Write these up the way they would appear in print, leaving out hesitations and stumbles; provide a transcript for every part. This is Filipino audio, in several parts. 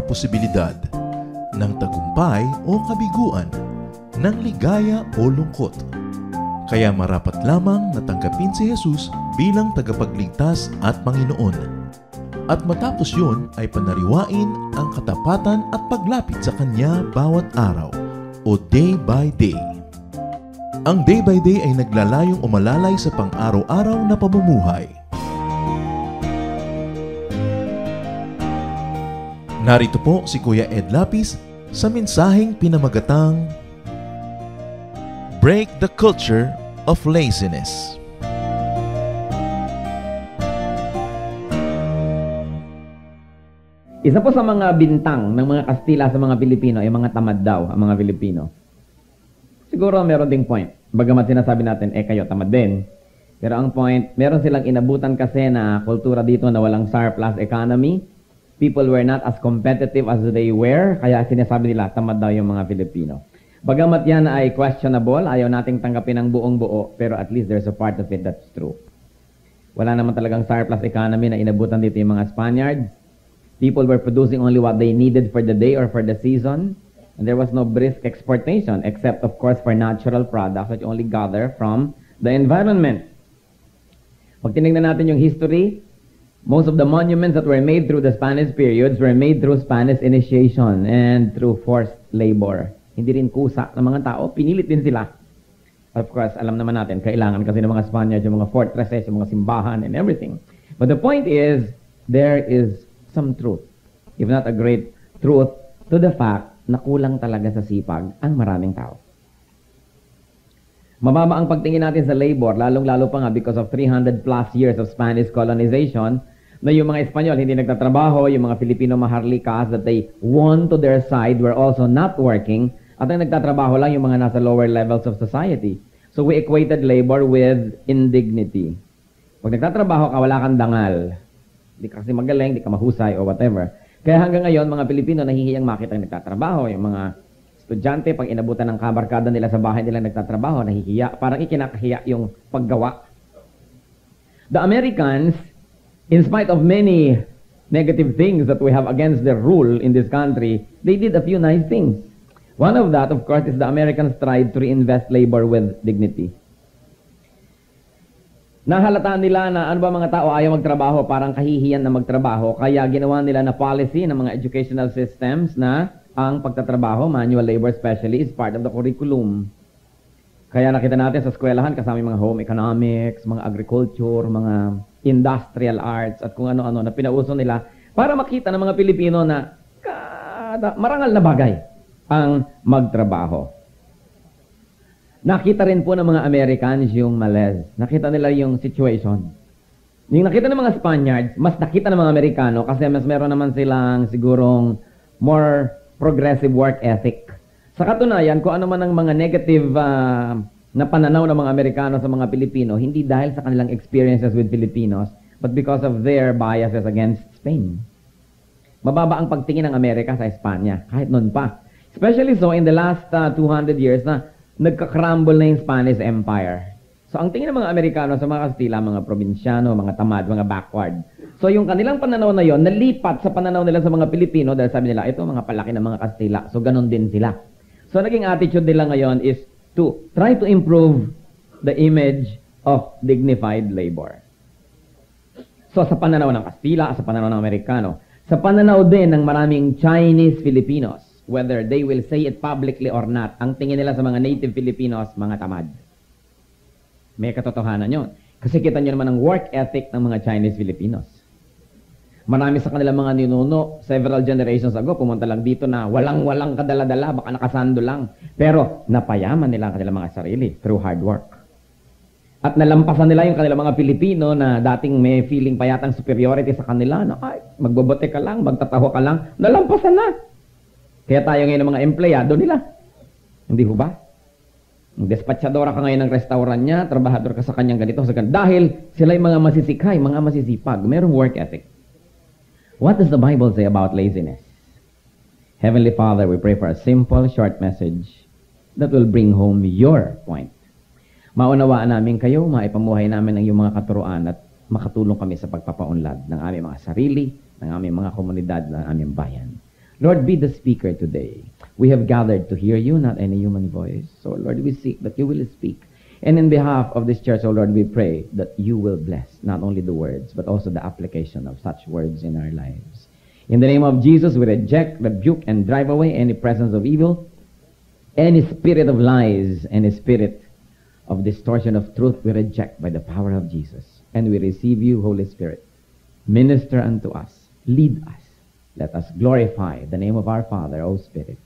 posibilidad ng tagumpay o kabiguan, ng ligaya o lungkot. Kaya marapat lamang na tanggapin si Jesus bilang tagapagligtas at Panginoon. At matapos yun ay panariwain ang katapatan at paglapit sa Kanya bawat araw o day by day. Ang day by day ay naglalayong umalalay sa pang-araw-araw na pamumuhay. Narito po si Kuya Ed Lapis sa mensaheng pinamagatang Break the Culture of Laziness. Isa po sa mga bintang ng mga Kastila sa mga Pilipino ay mga tamad daw ang mga Pilipino. Siguro meron ding point. Bagamat sinasabi natin, kayo tamad din. Pero ang point, meron silang inabutan kasi na kultura dito na walang surplus economy. People were not as competitive as they were, kaya sinasabi nila, tamad daw yung mga Pilipino. Bagamat yan ay questionable, ayaw nating tanggapin ang buong buo, pero at least there's a part of it that's true. Wala naman talagang surplus economy na inabutan dito yung mga Spaniards. People were producing only what they needed for the day or for the season, and there was no brisk exportation, except of course for natural products which only gather from the environment. Pag tinignan natin yung history, most of the monuments that were made through the Spanish periods were made through Spanish initiation and through forced labor. Hindi rin kusa ng mga tao, pinilit din sila. Of course, alam naman natin, kailangan kasi ng mga Spaniards yung mga fortresses, yung mga simbahan and everything. But the point is, there is some truth, if not a great truth, to the fact na kulang talaga sa sipag ang maraming tao. Mababa ang pagtingin natin sa labor, lalong-lalo pa nga because of 300 plus years of Spanish colonization, na yung mga Espanyol hindi nagtatrabaho, yung mga Filipino maharlikas that they won to their side were also not working, at ang nagtatrabaho lang yung mga nasa lower levels of society. So we equated labor with indignity. Pag nagtatrabaho ka, wala kang dangal. Di ka kasi magaling, di ka mahusay or whatever. Kaya hanggang ngayon, mga Pilipino nahihiyang makita ang nagtatrabaho. Yung mga estudyante, pag inabutan ng kabarkada nila sa bahay nila nagtatrabaho, nahihiya. Parang ikinakahiya yung paggawa. The Americans, in spite of many negative things that we have against their rule in this country, they did a few nice things. One of that, of course, is the Americans tried to reinvest labor with dignity. Nahalataan nila na ano ba mga tao ayaw magtrabaho, parang kahihiyan na magtrabaho, kaya ginawa nila na policy ng mga educational systems na ang pagtatrabaho, manual labor especially, is part of the curriculum. Kaya nakita natin sa eskwelahan kasama yung mga home economics, mga agriculture, mga industrial arts, at kung ano-ano na pinauso nila para makita ng mga Pilipino na marangal na bagay ang magtrabaho. Nakita rin po ng mga Americans yung malaise. Nakita nila yung situation. Yung nakita ng mga Spaniards, mas nakita ng mga Amerikano kasi mas meron naman silang sigurong more progressive work ethic. Sa katunayan, kung ano man ang mga negative na pananaw ng mga Amerikano sa mga Pilipino, hindi dahil sa kanilang experiences with Filipinos, but because of their biases against Spain. Mababa ang pagtingin ng Amerika sa Espanya, kahit noon pa. Especially so in the last 200 years na nagka-crumble na yung Spanish Empire. So ang tingin ng mga Amerikano sa mga Kastila, mga probinsyano, mga tamad, mga backward. So yung kanilang pananaw na yon nalipat sa pananaw nila sa mga Pilipino dahil sabi nila, ito mga palaki ng mga Kastila. So ganun din sila. So naging attitude nila ngayon is to try to improve the image of dignified labor. So sa pananaw ng Kastila, sa pananaw ng Amerikano, sa pananaw din ng maraming Chinese Filipinos, whether they will say it publicly or not, ang tingin nila sa mga native Filipinos, mga tamad. May katotohanan yun. Kasi kita nyo naman ang work ethic ng mga Chinese Filipinos. Marami sa kanilang mga ninuno, several generations ago, pumunta lang dito na walang-walang kadala-dala, baka nakasando lang. Pero napayaman nila ang kanilang mga sarili through hard work. At nalampasan nila yung kanilang mga Pilipino na dating may feeling pa yatang superiority sa kanila, na ay, magbobote ka lang, magtataho ka lang, nalampasan na. Kaya tayo ngayon ng mga empleyado nila. Hindi ho ba? Despatchadora ka ngayon ng restaurant niya, trabahador ka sa kanyang ganito, sa ganito. Dahil sila yung mga masisikay, mga masisipag, mayroong work ethic. What does the Bible say about laziness? Heavenly Father, we pray for a simple, short message that will bring home your point. Maunawaan namin kayo, maipamuhay namin ang iyong mga katuruan at makatulong kami sa pagpapaunlad ng aming mga sarili, ng aming mga komunidad, ng aming bayan. Lord, be the speaker today. We have gathered to hear you, not any human voice. So, Lord, we seek that you will speak. And in behalf of this church, oh Lord, we pray that you will bless not only the words, but also the application of such words in our lives. In the name of Jesus, we reject, rebuke, and drive away any presence of evil, any spirit of lies, any spirit of distortion of truth, we reject by the power of Jesus. And we receive you, Holy Spirit. Minister unto us. Lead us. Let us glorify the name of our Father, O Spirit,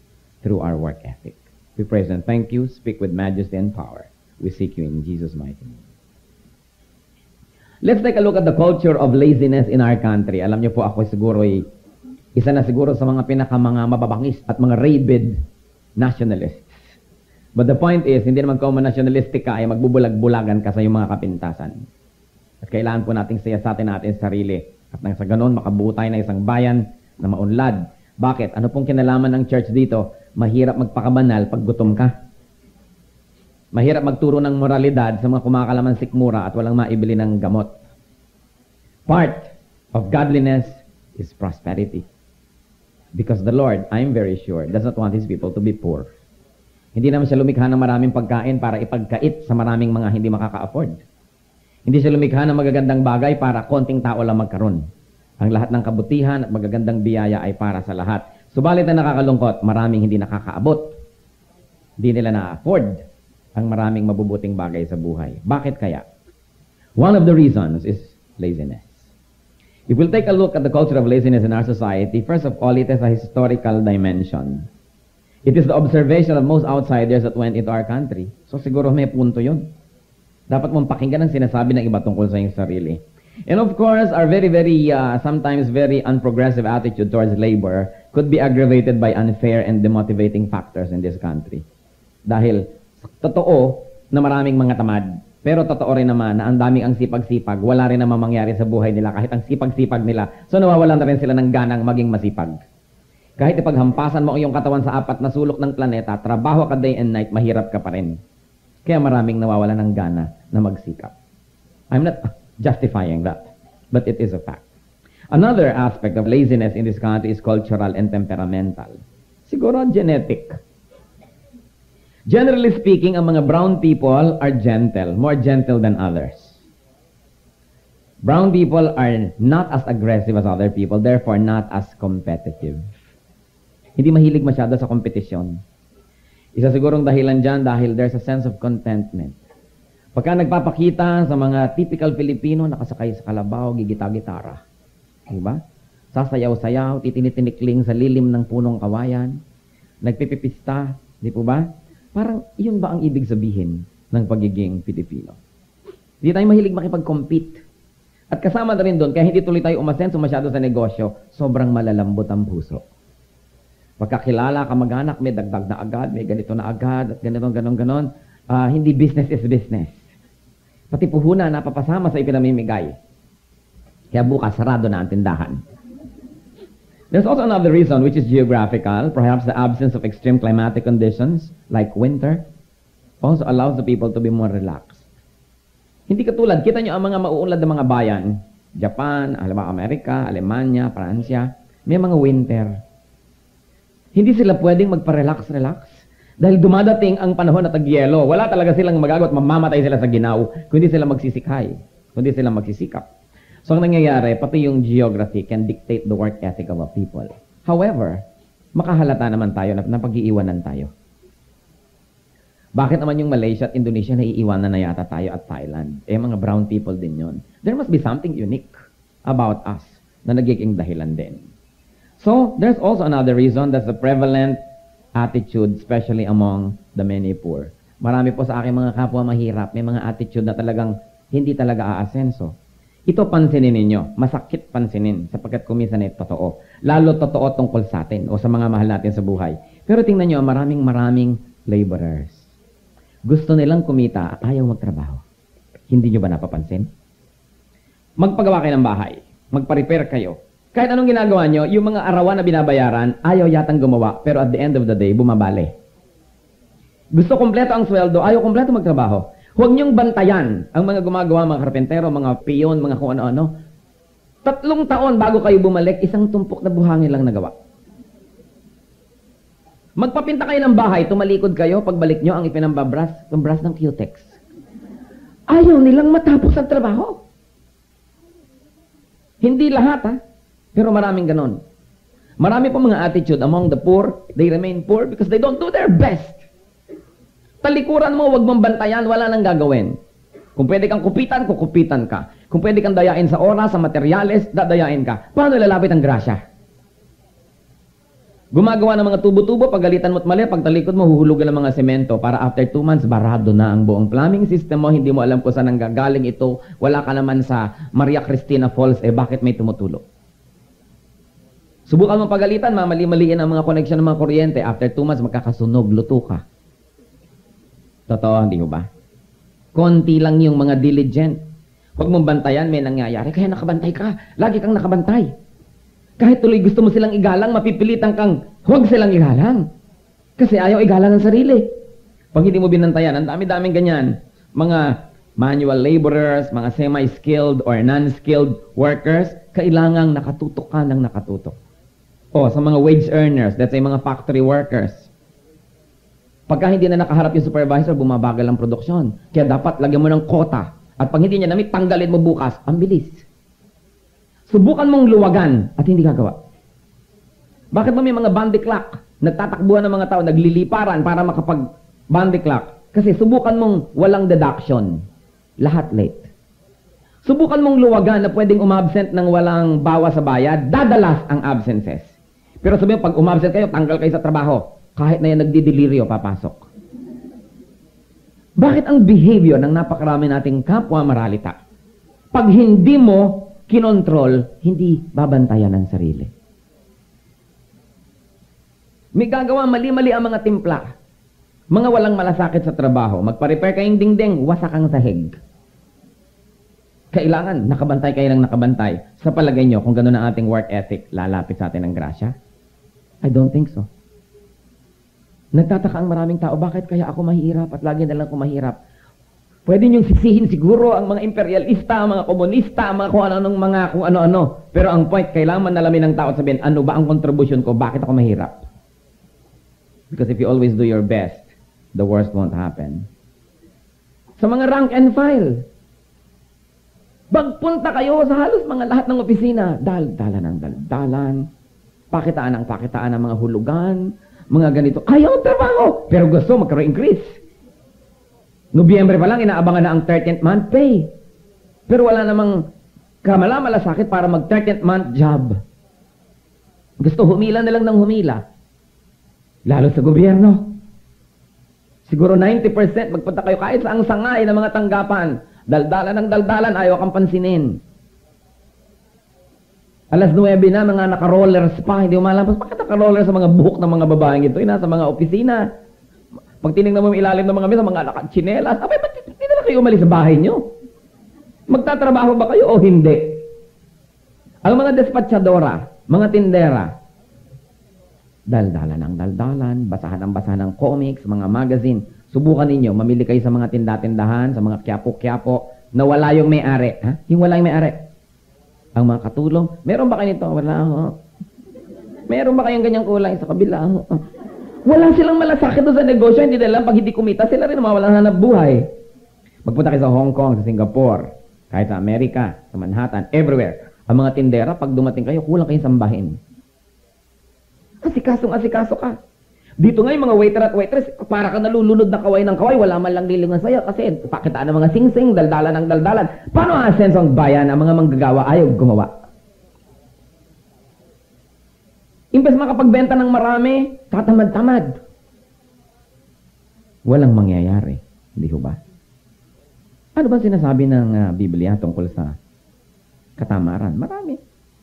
through our work ethic. We praise and thank you. Speak with majesty and power. We seek you in Jesus' mighty name. Let's take a look at the culture of laziness in our country. Alam niyo po, ako siguro isa na siguro sa mga mga mababangis at mga rabid nationalists. But the point is, hindi naman kung nationalistic ka ay magbubulag-bulagan ka sa iyong mga kapintasan. At kailangan po nating siyasatin natin sarili. At nang sa ganon, makabuo tayo ng isang bayan na maunlad. Bakit? Ano pong kinalaman ng church dito? Mahirap magpakabanal pag gutom ka. Mahirap magturo ng moralidad sa mga kumakalaman sikmura at walang maibili ng gamot. Part of godliness is prosperity. Because the Lord, I'm very sure, does not want His people to be poor. Hindi naman siya lumikha ng maraming pagkain para ipagkait sa maraming mga hindi makaka-afford. Hindi siya lumikha ng magagandang bagay para konting tao lang magkaroon. Ang lahat ng kabutihan at magagandang biyaya ay para sa lahat. Subalit na nakakalungkot, maraming hindi nakakaabot. Hindi nila na-afford ang maraming mabubuting bagay sa buhay. Bakit kaya? One of the reasons is laziness. If we'll take a look at the culture of laziness in our society, first of all, it has a historical dimension. It is the observation of most outsiders that went into our country. So siguro may punto yun. Dapat mong pakinggan ang sinasabi ng iba tungkol sa iyong sarili. And of course, our sometimes very unprogressive attitude towards labor could be aggravated by unfair and demotivating factors in this country. Dahil totoo na maraming mga tamad, pero totoo rin naman na ang daming ang sipag-sipag, wala rin naman mangyari sa buhay nila kahit ang sipag-sipag nila. So nawawalan na rin sila ng ganang maging masipag. Kahit ipaghampasan mo ang iyong katawan sa apat na sulok ng planeta, trabaho ka day and night, mahirap ka pa rin. Kaya maraming nawawalan ng gana na magsikap. I'm not justifying that, but it is a fact. Another aspect of laziness in this country is cultural and temperamental. Siguro genetic. Generally speaking, ang mga brown people are gentle, more gentle than others. Brown people are not as aggressive as other people, therefore not as competitive. Hindi mahilig masyado sa kompetisyon. Isa sigurong dahilan dyan dahil there's a sense of contentment. Pagka nagpapakita sa mga typical Filipino, nakasakay sa kalabaw, gigita-gitara. Diba? Sasayaw-sayaw, titinitinikling sa lilim ng punong kawayan, nagpipipista, di po ba? Parang yun ba ang ibig sabihin ng pagiging Pilipino? Hindi tayo mahilig makipag-compete. At kasama na rin doon, kaya hindi tuloy tayo umasenso masyado sa negosyo, sobrang malalambot ang puso. Pagkakilala, kamag-anak, may dagdag na agad, may ganito na agad, at ganito, ganon. Hindi business is business. Pati puhunan, napapasama sa ipinamimigay. Kaya bukas, sarado na ang tindahan. There's also another reason, which is geographical. Perhaps the absence of extreme climatic conditions, like winter, also allows the people to be more relaxed. Hindi katulad, kita nyo ang mga mauunlad na mga bayan, Japan, Amerika, Alemanya, Pransya, may mga winter. Hindi sila pwedeng magpa-relax-relax. Dahil dumadating ang panahon na tag-yelo, wala talaga silang magagawa at mamamatay sila sa ginaw, kundi sila magsisikhay, kundi sila magsisikap. So ang nangyayari, pati yung geography can dictate the work ethic of a people. However, makahalata naman tayo na napag-iiwanan tayo. Bakit naman yung Malaysia at Indonesia naiiwanan na yata tayo at Thailand? Mga brown people din yon. There must be something unique about us na nagiging dahilan din. So, there's also another reason that's the prevalent attitude, especially among the many poor. Marami po sa aking mga kapwa mahirap, may mga attitude na talagang hindi talaga aasenso. Ito pansinin ninyo, masakit pansinin, sapagkat kuminsan ay totoo. Lalo totoo tungkol sa atin o sa mga mahal natin sa buhay. Pero tingnan nyo, maraming laborers. Gusto nilang kumita, ayaw magtrabaho. Hindi nyo ba napapansin? Magpagawa kayo ng bahay, magpa-repair kayo. Kahit anong ginagawa nyo, yung mga arawan na binabayaran, ayaw yatang gumawa, pero at the end of the day, bumabali. Gusto kompleto ang sweldo, ayaw kompleto magtrabaho. Huwag niyong bantayan ang mga gumagawa, mga karpentero, mga piyon, mga kung ano-ano. 3 taon bago kayo bumalik, isang tumpok na buhangin lang nagawa. Magpapinta kayo ng bahay, tumalikod kayo, pagbalik nyo ang ipinambabras, ang brush ng Cutex. Ayaw nilang matapos ang trabaho. Hindi lahat, ha? Pero maraming ganon. Marami po mga attitude among the poor, they remain poor because they don't do their best. Talikuran mo, wag mong bantayan, wala nang gagawin. Kung pwede kang kupitan, kukupitan ka. Kung pwede kang dayain sa oras, sa materyales, dadayain ka. Paano lalapit ang grasya? Gumagawa ng mga tubo-tubo, pagalitan mo't mali, pag talikod mo, huhulugan ng mga semento para after 2 months, barado na ang buong plumbing system mo, hindi mo alam kung saan nanggagaling ito, wala ka naman sa Maria Cristina Falls, bakit may tumutulo? Subukan mo pagalitan, mamali-maliin ang mga koneksyon ng mga kuryente, after 2 months, magkakasunog, luto ka. Totoo, hindi ba? Konti lang yung mga diligent. Huwag mong bantayan, may nangyayari, kaya nakabantay ka, lagi kang nakabantay. Kahit tuloy gusto mo silang igalang, mapipilitan kang huwag silang igalang. Kasi ayaw igalang ang sarili. Pag hindi mo binantayan, ang dami-daming ganyan. Mga manual laborers, mga semi-skilled or non-skilled workers, kailangang nakatutok ka ng nakatutok. O, sa mga wage earners, let's say mga factory workers. Pagka hindi na nakaharap yung supervisor, bumabagal ang produksyon. Kaya dapat lagyan mo ng quota. At pag hindi niya namit, tanggalin mo bukas. Ang bilis. Subukan mong luwagan at hindi gagawa. Bakit ba may mga bandy clock? Nagtatakbuhan ng mga tao, nagliliparan para makapag bandy clock. Kasi subukan mong walang deduction. Lahat late. Subukan mong luwagan na pwedeng umabsent ng walang bawas sa bayad. Dadalas ang absences. Pero sabihin, pag umabsent kayo, tanggal kayo sa trabaho. Kahit na yan nagdidelirio, papasok. Bakit ang behavior ng napakarami nating kapwa maralita? Pag hindi mo kinontrol, hindi babantayan ang sarili. May gagawa mali-mali ang mga timpla. Mga walang malasakit sa trabaho. Magpa-repair kayong dingding, wasak ang sahig. Kailangan, nakabantay kayo ng nakabantay. Sa palagay nyo, kung gano'n ang ating work ethic, lalapit sa atin ang grasya? I don't think so. Nagtataka ang maraming tao, bakit kaya ako mahirap at lagi na lang ako mahirap? Pwede niyong sisihin siguro ang mga imperialista, ang mga komunista, ang mga kung ano-ano. Pero ang point, kailangan nalamin ng tao at sabihin, ano ba ang contribution ko? Bakit ako mahirap? Because if you always do your best, the worst won't happen. Sa mga rank and file, magpunta kayo sa halos mga lahat ng opisina. Dalan ng daldalan, pakitaan ng mga hulugan, mga ganito. Ayaw ang trabaho, pero gusto magkaroon increase. Nobyembre pa lang, inaabangan na ang 13th month pay. Pero wala namang kamala-malasakit para mag 13th month job. Gusto humila na lang ng humila. Lalo sa gobyerno. Siguro 90% magpunta kayo kahit sa ang sangay ng mga tanggapan. Daldalan ng daldalan, ayaw kang pansinin. Alas 9 na, mga naka-rollers pa, hindi umalampas. Bakit naka-rollers sa mga buhok ng mga babaeng ito? Nasa mga opisina. Pag tinignan mo yung ilalim ng mga mesa, mga nakachinelas, abay, ba't hindi na kayo umalis sa bahay nyo? Magtatrabaho ba kayo o hindi? Ang mga despatchadora, mga tindera, daldalan ng daldalan, basahan ng comics, mga magazine. Subukan ninyo, mamili kayo sa mga tinda-tindahan, sa mga kyapo-kyapo, na wala yung may-ari. Ha? Yung wala yung may-ari. Ang mga katulong, meron ba kayo nito? Wala ho. Meron ba kayong ganyang kulay sa kabila? Wala silang malasakit doon sa negosyo, hindi nila pag hindi kumita, sila rin mawalan hanap buhay. Magpunta kayo sa Hong Kong, sa Singapore, kahit sa Amerika, sa Manhattan, everywhere. Ang mga tindera, pag dumating kayo, kulang kayong sambahin. Asikaso ka. Dito nga yung mga waiter at waitress, para ka nalulunod na kaway ng kaway, wala man lang lilingan sa'yo kasi pakitaan ng mga sing-sing, daldalan ng daldalan. Paano asenso ang bayan, ang mga manggagawa ayaw gumawa? Imbes makapagbenta ng marami, tatamad-tamad. Walang mangyayari. Hindi ho ba? Ano ba sinasabi ng Biblia tungkol sa katamaran? Marami.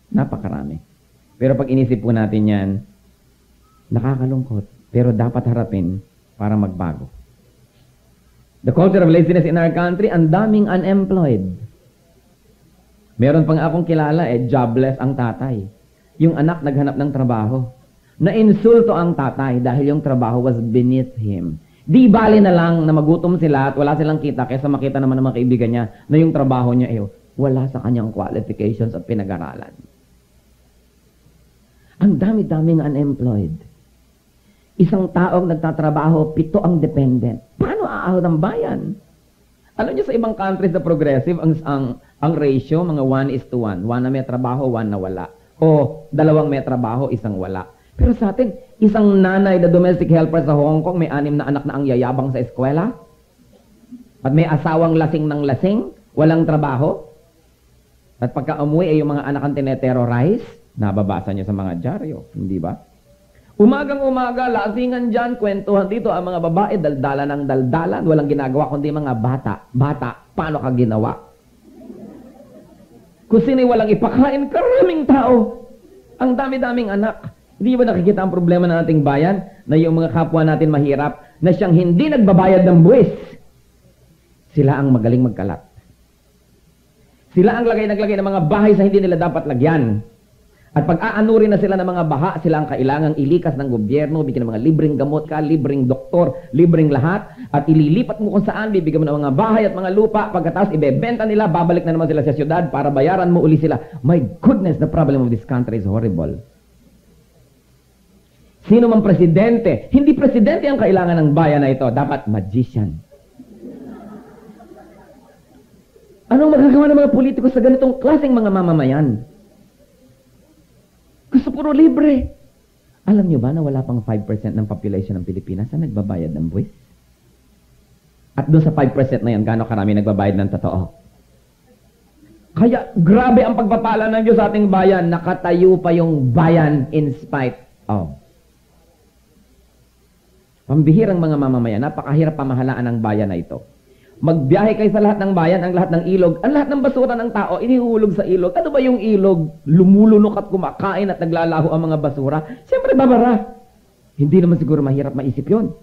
Napakarami. Pero pag inisip po natin yan, nakakalungkot. Pero dapat harapin para magbago. The culture of laziness in our country, ang daming unemployed. Meron pang akong kilala, jobless ang tatay. Yung anak naghanap ng trabaho. Na-insulto ang tatay dahil yung trabaho was beneath him. Di bali na lang na magutom sila at wala silang kita kaysa makita naman ng mga kaibigan niya na yung trabaho niya wala sa kanyang qualifications at pinag-aralan. Ang dami-daming unemployed. Isang taong nagtatrabaho, 7 ang dependent. Paano aahon ang bayan? Alam niyo sa ibang countries na progressive, ang ratio, mga 1:1. 1 na may trabaho, 1 na wala. O 2 may trabaho, 1 wala. Pero sa atin, isang nanay na domestic helper sa Hong Kong, may 6 na anak na ang yayabang sa eskwela. At may asawang lasing ng lasing, walang trabaho. At pagka umuwi ay yung mga anak ang tineterrorize, nababasa niyo sa mga dyaryo, hindi ba? Umagang-umaga, lasingan dyan, kwentuhan dito, ang mga babae, daldalan ng daldalan, walang ginagawa kundi mga bata. Bata, paano ka ginawa? Kung sino'y walang ipakain, karaming tao. Ang dami-daming anak. Hindi ba nakikita ang problema ng ating bayan? Na yung mga kapwa natin mahirap, na siyang hindi nagbabayad ng buwis. Sila ang magaling magkalat. Sila ang naglagay ng mga bahay sa hindi nila dapat lagyan. At pag aanurin na sila ng mga baha, sila ang kailangang ilikas ng gobyerno, bigyan ng mga libreng gamot ka, libreng doktor, libreng lahat, at ililipat mo kung saan, bibigyan mo ng mga bahay at mga lupa, pagkatapos ibebenta nila, babalik na naman sila sa syudad para bayaran mo uli sila. My goodness, the problem of this country is horrible. Sino mang presidente? Hindi presidente ang kailangan ng bayan na ito, dapat magician. Anong magagawa ng mga politiko sa ganitong klaseng mga mamamayan? Gusto puro libre. Alam nyo ba na wala pang 5% ng population ng Pilipinas na nagbabayad ng buwis? At doon sa 5% na yan, gaano karami nagbabayad ng totoo? Kaya grabe ang pagpapala ng Diyos sa ating bayan. Nakatayo pa yung bayan in spite of. Pambihirang mga mamamayan, napakahirap pamahalaan ng bayan na ito. Magbiyahe kayo sa lahat ng bayan, ang lahat ng ilog, ang lahat ng basura ng tao, inihulog sa ilog. Ano ba yung ilog? Lumulunok at kumakain at naglalaho ang mga basura. Siyempre, babara. Hindi naman siguro mahirap maisip yun.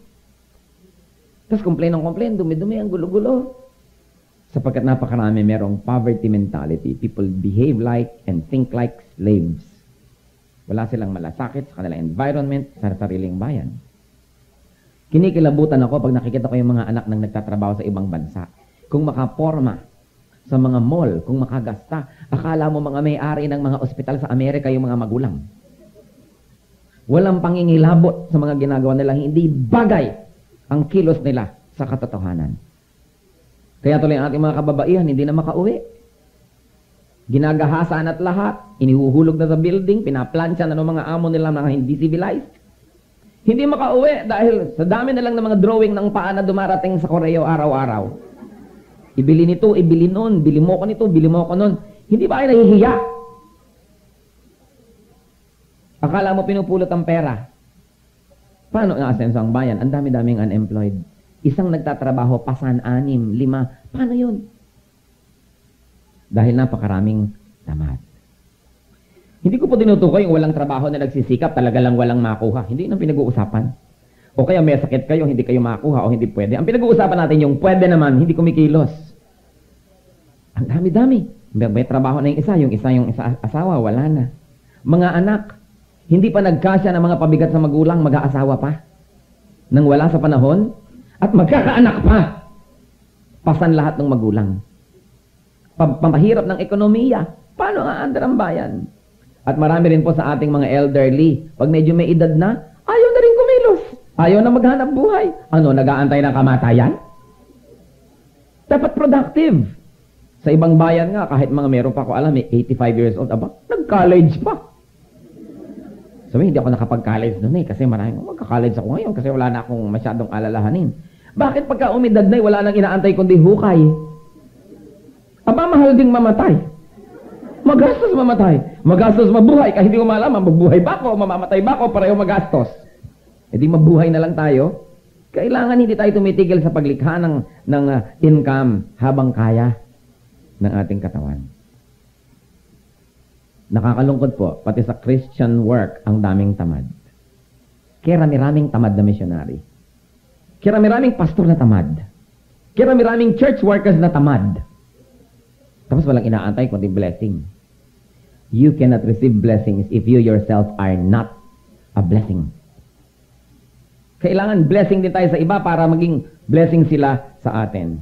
Tapos complain, dumi-dumi, ang gulo-gulo. Sapagkat napakarami merong poverty mentality. People behave like and think like slaves. Wala silang malasakit sa kanilang environment, sa sariling bayan. Kinikilabutan ako pag nakikita ko yung mga anak nang nagtatrabaho sa ibang bansa. Kung makaporma sa mga mall, kung makagasta, akala mo mga may-ari ng mga ospital sa Amerika yung mga magulang. Walang pangingilabot sa mga ginagawa nila, hindi bagay ang kilos nila sa katotohanan. Kaya tuloy ang ating mga kababaihan, hindi na makauwi. Ginagahasan at lahat, inihuhulog na sa building, pinaplansya na ng mga amo nila mga hindi civilized. Hindi makauwi dahil sa dami na lang ng mga drawing ng paa na dumarating sa Koreo araw-araw. Ibili nito, ibili nun, bili mo ko nito, bili mo ko nun. Hindi ba kayo nahihiya? Akala mo pinupulot ang pera. Paano ang asenso ang bayan? Ang dami-daming unemployed. Isang nagtatrabaho, pasan, 6, 5. Paano yun? Dahil napakaraming tamad. Hindi ko po tinutukoy yung walang trabaho na nagsisikap, talaga lang walang makuha. Hindi nang pinag-uusapan. O kaya may sakit kayo, hindi kayo makuha o hindi pwede. Ang pinag-uusapan natin yung pwede naman, hindi kumikilos. Ang dami-dami. May trabaho na yung isa asawa, wala na. Mga anak, hindi pa nagkasya ng mga pabigat sa magulang, mag-aasawa pa. Nang wala sa panahon, at magkakaanak pa. Pasan lahat ng magulang. Pamahirap ng ekonomiya. Paano aandar ang bayan? At marami rin po sa ating mga elderly, pag medyo may edad na, ayaw na rin kumilos. Ayaw na maghanap buhay. Ano, nag-aantay ng kamatayan? Dapat productive. Sa ibang bayan nga, kahit mga meron pa ako alam, may 85 years old, aba, nag-college pa. Sabi, hindi ako nakapag-college doon kasi maraming, magka-college ako ngayon kasi wala na akong masyadong alalahanin. Bakit pagka umidad na, wala nang inaantay kundi hukay? Aba, mahal ding mamatay. Magastos mamatay. Magastos mabuhay. Kahit hindi ko malaman, mabuhay ba ako, mamamatay ba ako, pareho magastos. E di mabuhay na lang tayo. Kailangan hindi tayo tumitigil sa paglikha ng income habang kaya ng ating katawan. Nakakalungkot po, pati sa Christian work, ang daming tamad. Kaya rami-raming tamad na missionary. Kaya rami-raming pastor na tamad. Kaya rami-raming church workers na tamad. Tapos walang inaantay kundi blessing. You cannot receive blessings if you yourself are not a blessing. Kailangan blessing din tayo sa iba para maging blessing sila sa atin.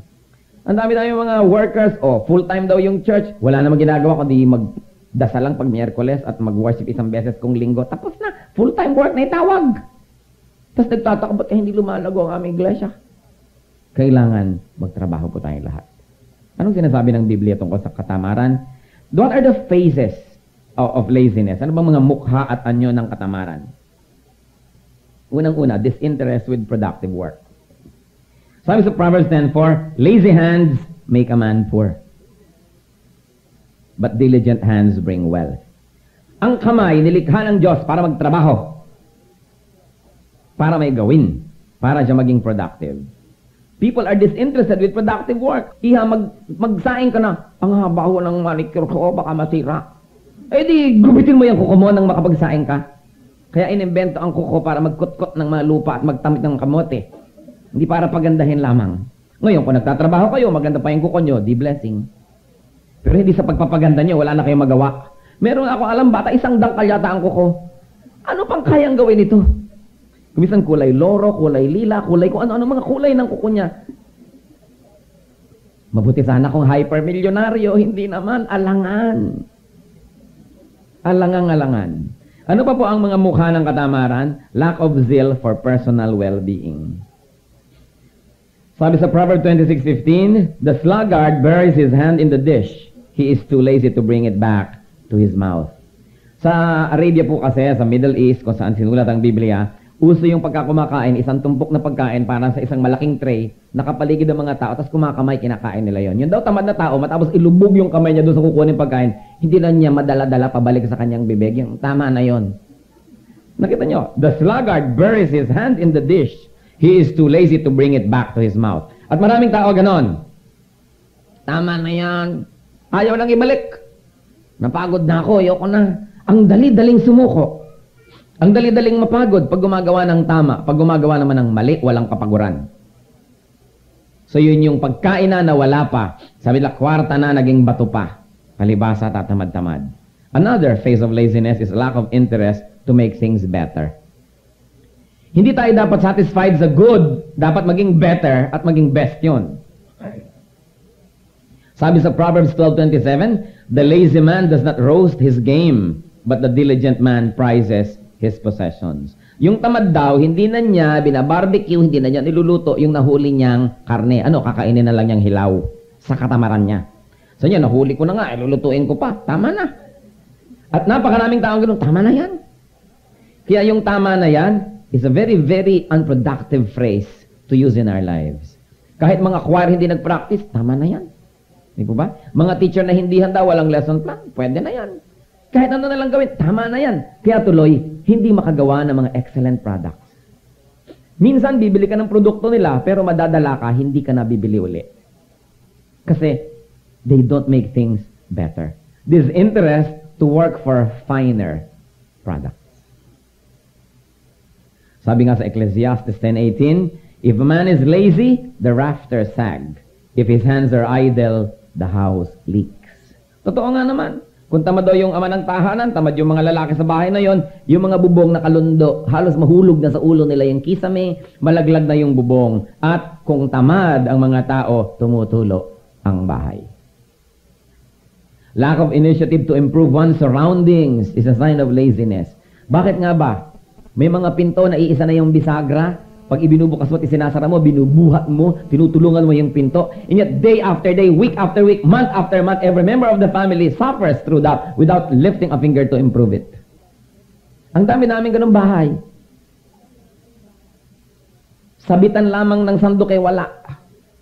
Ang dami-dami mga workers, full-time daw yung church. Wala namang ginagawa kundi magdasal lang pag Miyerkules at mag-worship isang beses kung linggo. Tapos na, full-time work na itawag. Tapos nagtataka, ba't hindi lumalago ang aming iglesia? Kailangan magtrabaho po tayong lahat. Anong sinasabi ng Biblia tungkol sa katamaran? What are the phases of laziness? Ano bang mga mukha at anyo ng katamaran? Unang-una, disinterest with productive work. Sabi sa Proverbs 10:4, lazy hands make a man poor, but diligent hands bring wealth. Ang kamay, nilikha ng Diyos para magtrabaho, para may gawin, para siya maging productive. People are disinterested with productive work. Iha, magsaing ka na, ang haba ko ng manicure ko, baka masira. Eh di, gubitin mo yung kuko mo nang makapagsaing ka. Kaya inimbento ang kuko para magkutkot ng mga lupa at magtamit ng kamote. Hindi para pagandahin lamang. Ngayon, kung nagtatrabaho kayo, maganda pa yung kuko nyo, di blessing. Pero hindi sa pagpapaganda nyo, wala na kayong magawa. Meron ako alam, bata, isang dangkal yata ang kuko. Ano pang kayang gawin ito? Kumisan kulay loro, kulay lila, kulay kung ano-ano mga kulay ng kuko niya. Mabuti sana kung hyper-milyonaryo, hindi naman, alangan. Alangang-alangan. Ano pa po ang mga mukha ng katamaran? Lack of zeal for personal well-being. Sabi sa Proverbs 26:15, the sluggard buries his hand in the dish. He is too lazy to bring it back to his mouth. Sa Arabia po kasi, sa Middle East, kung saan sinulat ang Biblia, uso yung pagkakumakain, isang tumpok na pagkain para sa isang malaking tray, nakapaligid ang mga tao, tapos kumakamay, kinakain nila yon. Yun daw tamad na tao, matapos ilubog yung kamay niya doon sa kukunin pagkain, hindi na niya madala-dala pabalik sa kanyang bibig. Yung tama na yon. Nakita nyo? The sluggard buries his hand in the dish. He is too lazy to bring it back to his mouth. At maraming tao ganon. Tama na yan. Ayaw lang ibalik. Napagod na ako, ayoko na. Ang dali-daling sumuko. Ang dali-daling mapagod pag gumagawa ng tama. Pag gumagawa naman ng mali, walang kapaguran. So yun yung pagkain na wala pa. Sabi nila, kwarta na naging bato pa. Palibasa, tatamad-tamad. Another phase of laziness is lack of interest to make things better. Hindi tayo dapat satisfied sa good. Dapat maging better at maging best yun. Sabi sa Proverbs 12:27, the lazy man does not roast his game, but the diligent man prizes his possessions. Yung tamad daw, hindi na niya binabarbecue, hindi na niya niluluto yung nahuli niyang karne. Ano, kakainin na lang niyang hilaw sa katamaran niya. So niya, nahuli ko na nga, ilulutuin ko pa. Tama na. At napakaraming taong ganun, tama na yan. Kaya yung tama na yan is a very, very unproductive phrase to use in our lives. Kahit mga choir hindi nag-practice, tama na yan. Di po ba? Mga teacher na hindi handa, walang lesson plan, pwede na yan. Kahit ano na lang gawin, tama na yan. Kaya tuloy, hindi makagawa ng mga excellent products. Minsan, bibili ka ng produkto nila, pero madadala ka, hindi ka na bibili uli. Kasi, they don't make things better. This interest to work for finer products. Sabi nga sa Ecclesiastes 10:18, if a man is lazy, the rafters sag. If his hands are idle, the house leaks. Totoo nga naman. Kung tamad daw yung ama ng tahanan, tamad yung mga lalaki sa bahay na yon, yung mga bubong nakalundo, halos mahulog na sa ulo nila yung kisame, malaglag na yung bubong. At kung tamad ang mga tao, tumutulo ang bahay. Lack of initiative to improve one's surroundings is a sign of laziness. Bakit nga ba? May mga pinto na iisa na yung bisagra. Pag ibinubukas mo at isinasara mo, binubuhat mo, tinutulungan mo yung pinto. And yet, day after day, week after week, month after month, every member of the family suffers through that without lifting a finger to improve it. Ang dami namin ganung bahay. Sabitan lamang ng sandok ay wala.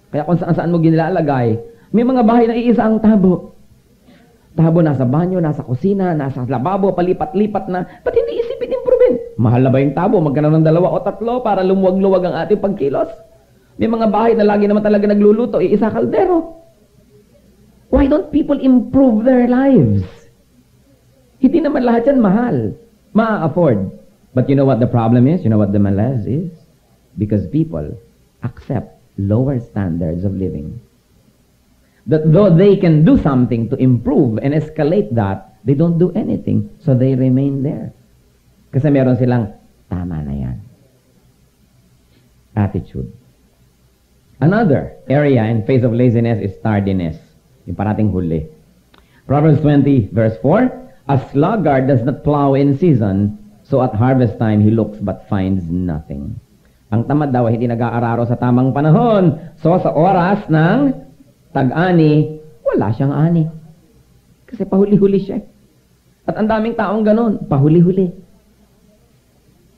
Kaya kung saan-saan mo ginilalagay, may mga bahay na iisa ang tabo. Tabo nasa banyo, nasa kusina, nasa lababo, palipat-lipat na. Ba't hindi isipin improvein? Mahal na ba yung tabo? Magkaroon ng 2 o 3 para lumuwag-luwag ang ating pagkilos. May mga bahay na lagi naman talaga nagluluto, iisa kaldero. Why don't people improve their lives? Hindi naman lahat yan mahal. Ma-afford. But you know what the problem is? You know what the malaise is? Because people accept lower standards of living. That though they can do something to improve and escalate that, they don't do anything, so they remain there. Kasi meron silang, tama na yan. Attitude. Another area in face of laziness is tardiness. Yung parating huli. Proverbs 20, verse 4, a sluggard does not plow in season, So at harvest time, he looks but finds nothing. Ang tamad daw ay hindi nag-aararo sa tamang panahon. So sa oras ng tag-ani, wala siyang ani. Kasi pahuli-huli siya. At ang daming taong ganun, pahuli-huli.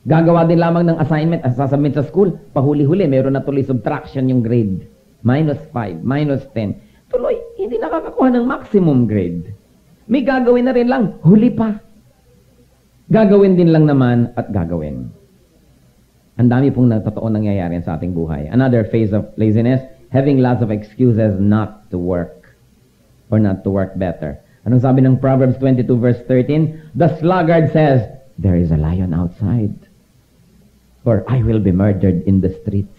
Gagawa din lamang ng assignment, sasabit sa school, pahuli-huli, meron na tuloy subtraction yung grade. -5, -10. Tuloy, hindi nakakakuha ng maximum grade. May gagawin na rin lang, huli pa. Gagawin din lang naman at gagawin. Ang dami pong totoo nangyayari sa ating buhay. Another phase of laziness, having lots of excuses not to work or not to work better. Anong sabi ng Proverbs 22 verse 13? The sluggard says, there is a lion outside. Or I will be murdered in the streets.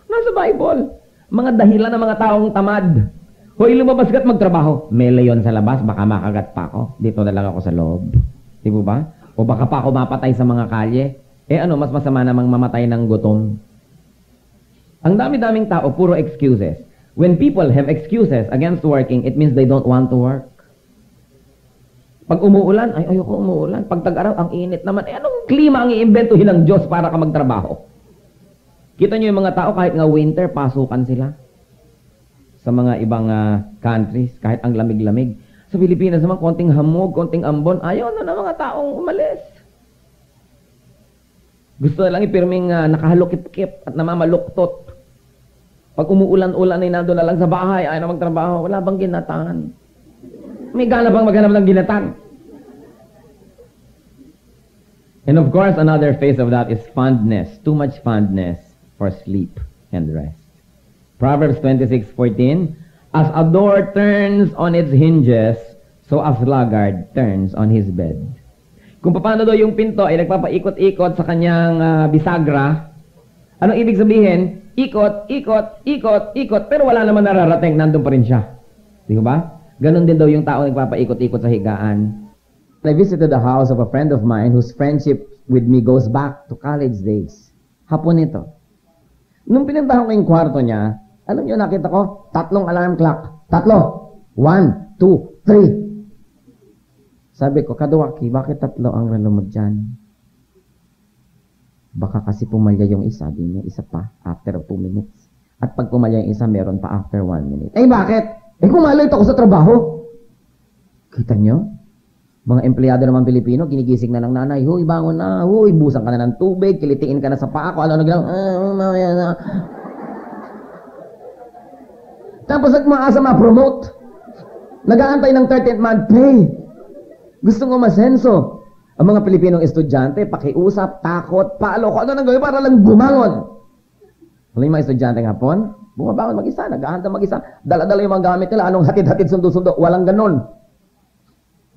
Nasa Bible, mga dahilan ng mga taong tamad. Hoy, lumabas ka't magtrabaho. May leon sa labas, baka makagat pa ako. Dito na lang ako sa loob. Di ba? O baka pa ako mapatay sa mga kalye. Mas masama namang mamatay ng gutom. Ang dami-daming tao, puro excuses. When people have excuses against working, it means they don't want to work. Pag umuulan, ay ayoko umuulan. Pag tag-araw, ang init naman. Anong klima ang iimbentuhin ng Diyos para ka magtrabaho? Kita nyo yung mga tao, kahit nga winter, pasukan sila. Sa mga ibang countries, kahit ang lamig-lamig. Sa Pilipinas naman, konting hamog, konting ambon, ayaw na ng mga taong umalis. Gusto na lang ipirming nakahalukip-kip at namamaluktot. Pag umuulan-ulan ay nandun na lang sa bahay, ayaw na magtrabaho, wala bang ginatan? May gana bang maghanap ng ginatan? And of course, another phase of that is fondness. Too much fondness for sleep and rest. Proverbs 26:14, as a door turns on its hinges, so a sluggard turns on his bed. Kung paano daw yung pinto ay nagpapaikot-ikot sa kanyang bisagra, anong ibig sabihin? Ikot, ikot, ikot, ikot, pero wala naman nararating, nandun pa rin siya. Di ba? Ganon din daw yung tao nagpapaikot-ikot sa higaan. I visited the house of a friend of mine whose friendship with me goes back to college days. Hapon ito. Nung pinuntahan ko yung kwarto niya, alam niyo, nakita ko, 3 alarm clock. 3. 1, 2, 3. Sabi ko, Kaduwaki, bakit 3 ang relo mo dyan? Baka kasi pumalya yung isa, di niya isa pa, after 2 minutes. At pag pumalya yung isa, meron pa after 1 minute. Bakit? Kumalay ako sa trabaho. Kita niyo? Mga empleyado naman Pilipino, ginigising na ng nanay, huy, bangon na, huy, busan ka na ng tubig, kilitiin ka na sa paa ko, naglang, mamaya na. Tapos nagmaasa ma-promote. Nag-aantay ng 13th month pay. Gusto mo masenso. Ang mga Pilipinong estudyante, pakiusap, takot, paalo ko, ano nang gawin para lang bumangon. Wala yung mga estudyante ng hapon, bumabangon mag-isa, nag-aantay mag-isa, dala-dala yung mga gamit nila, anong hatid-hatid, sundo-sundo, walang ganon.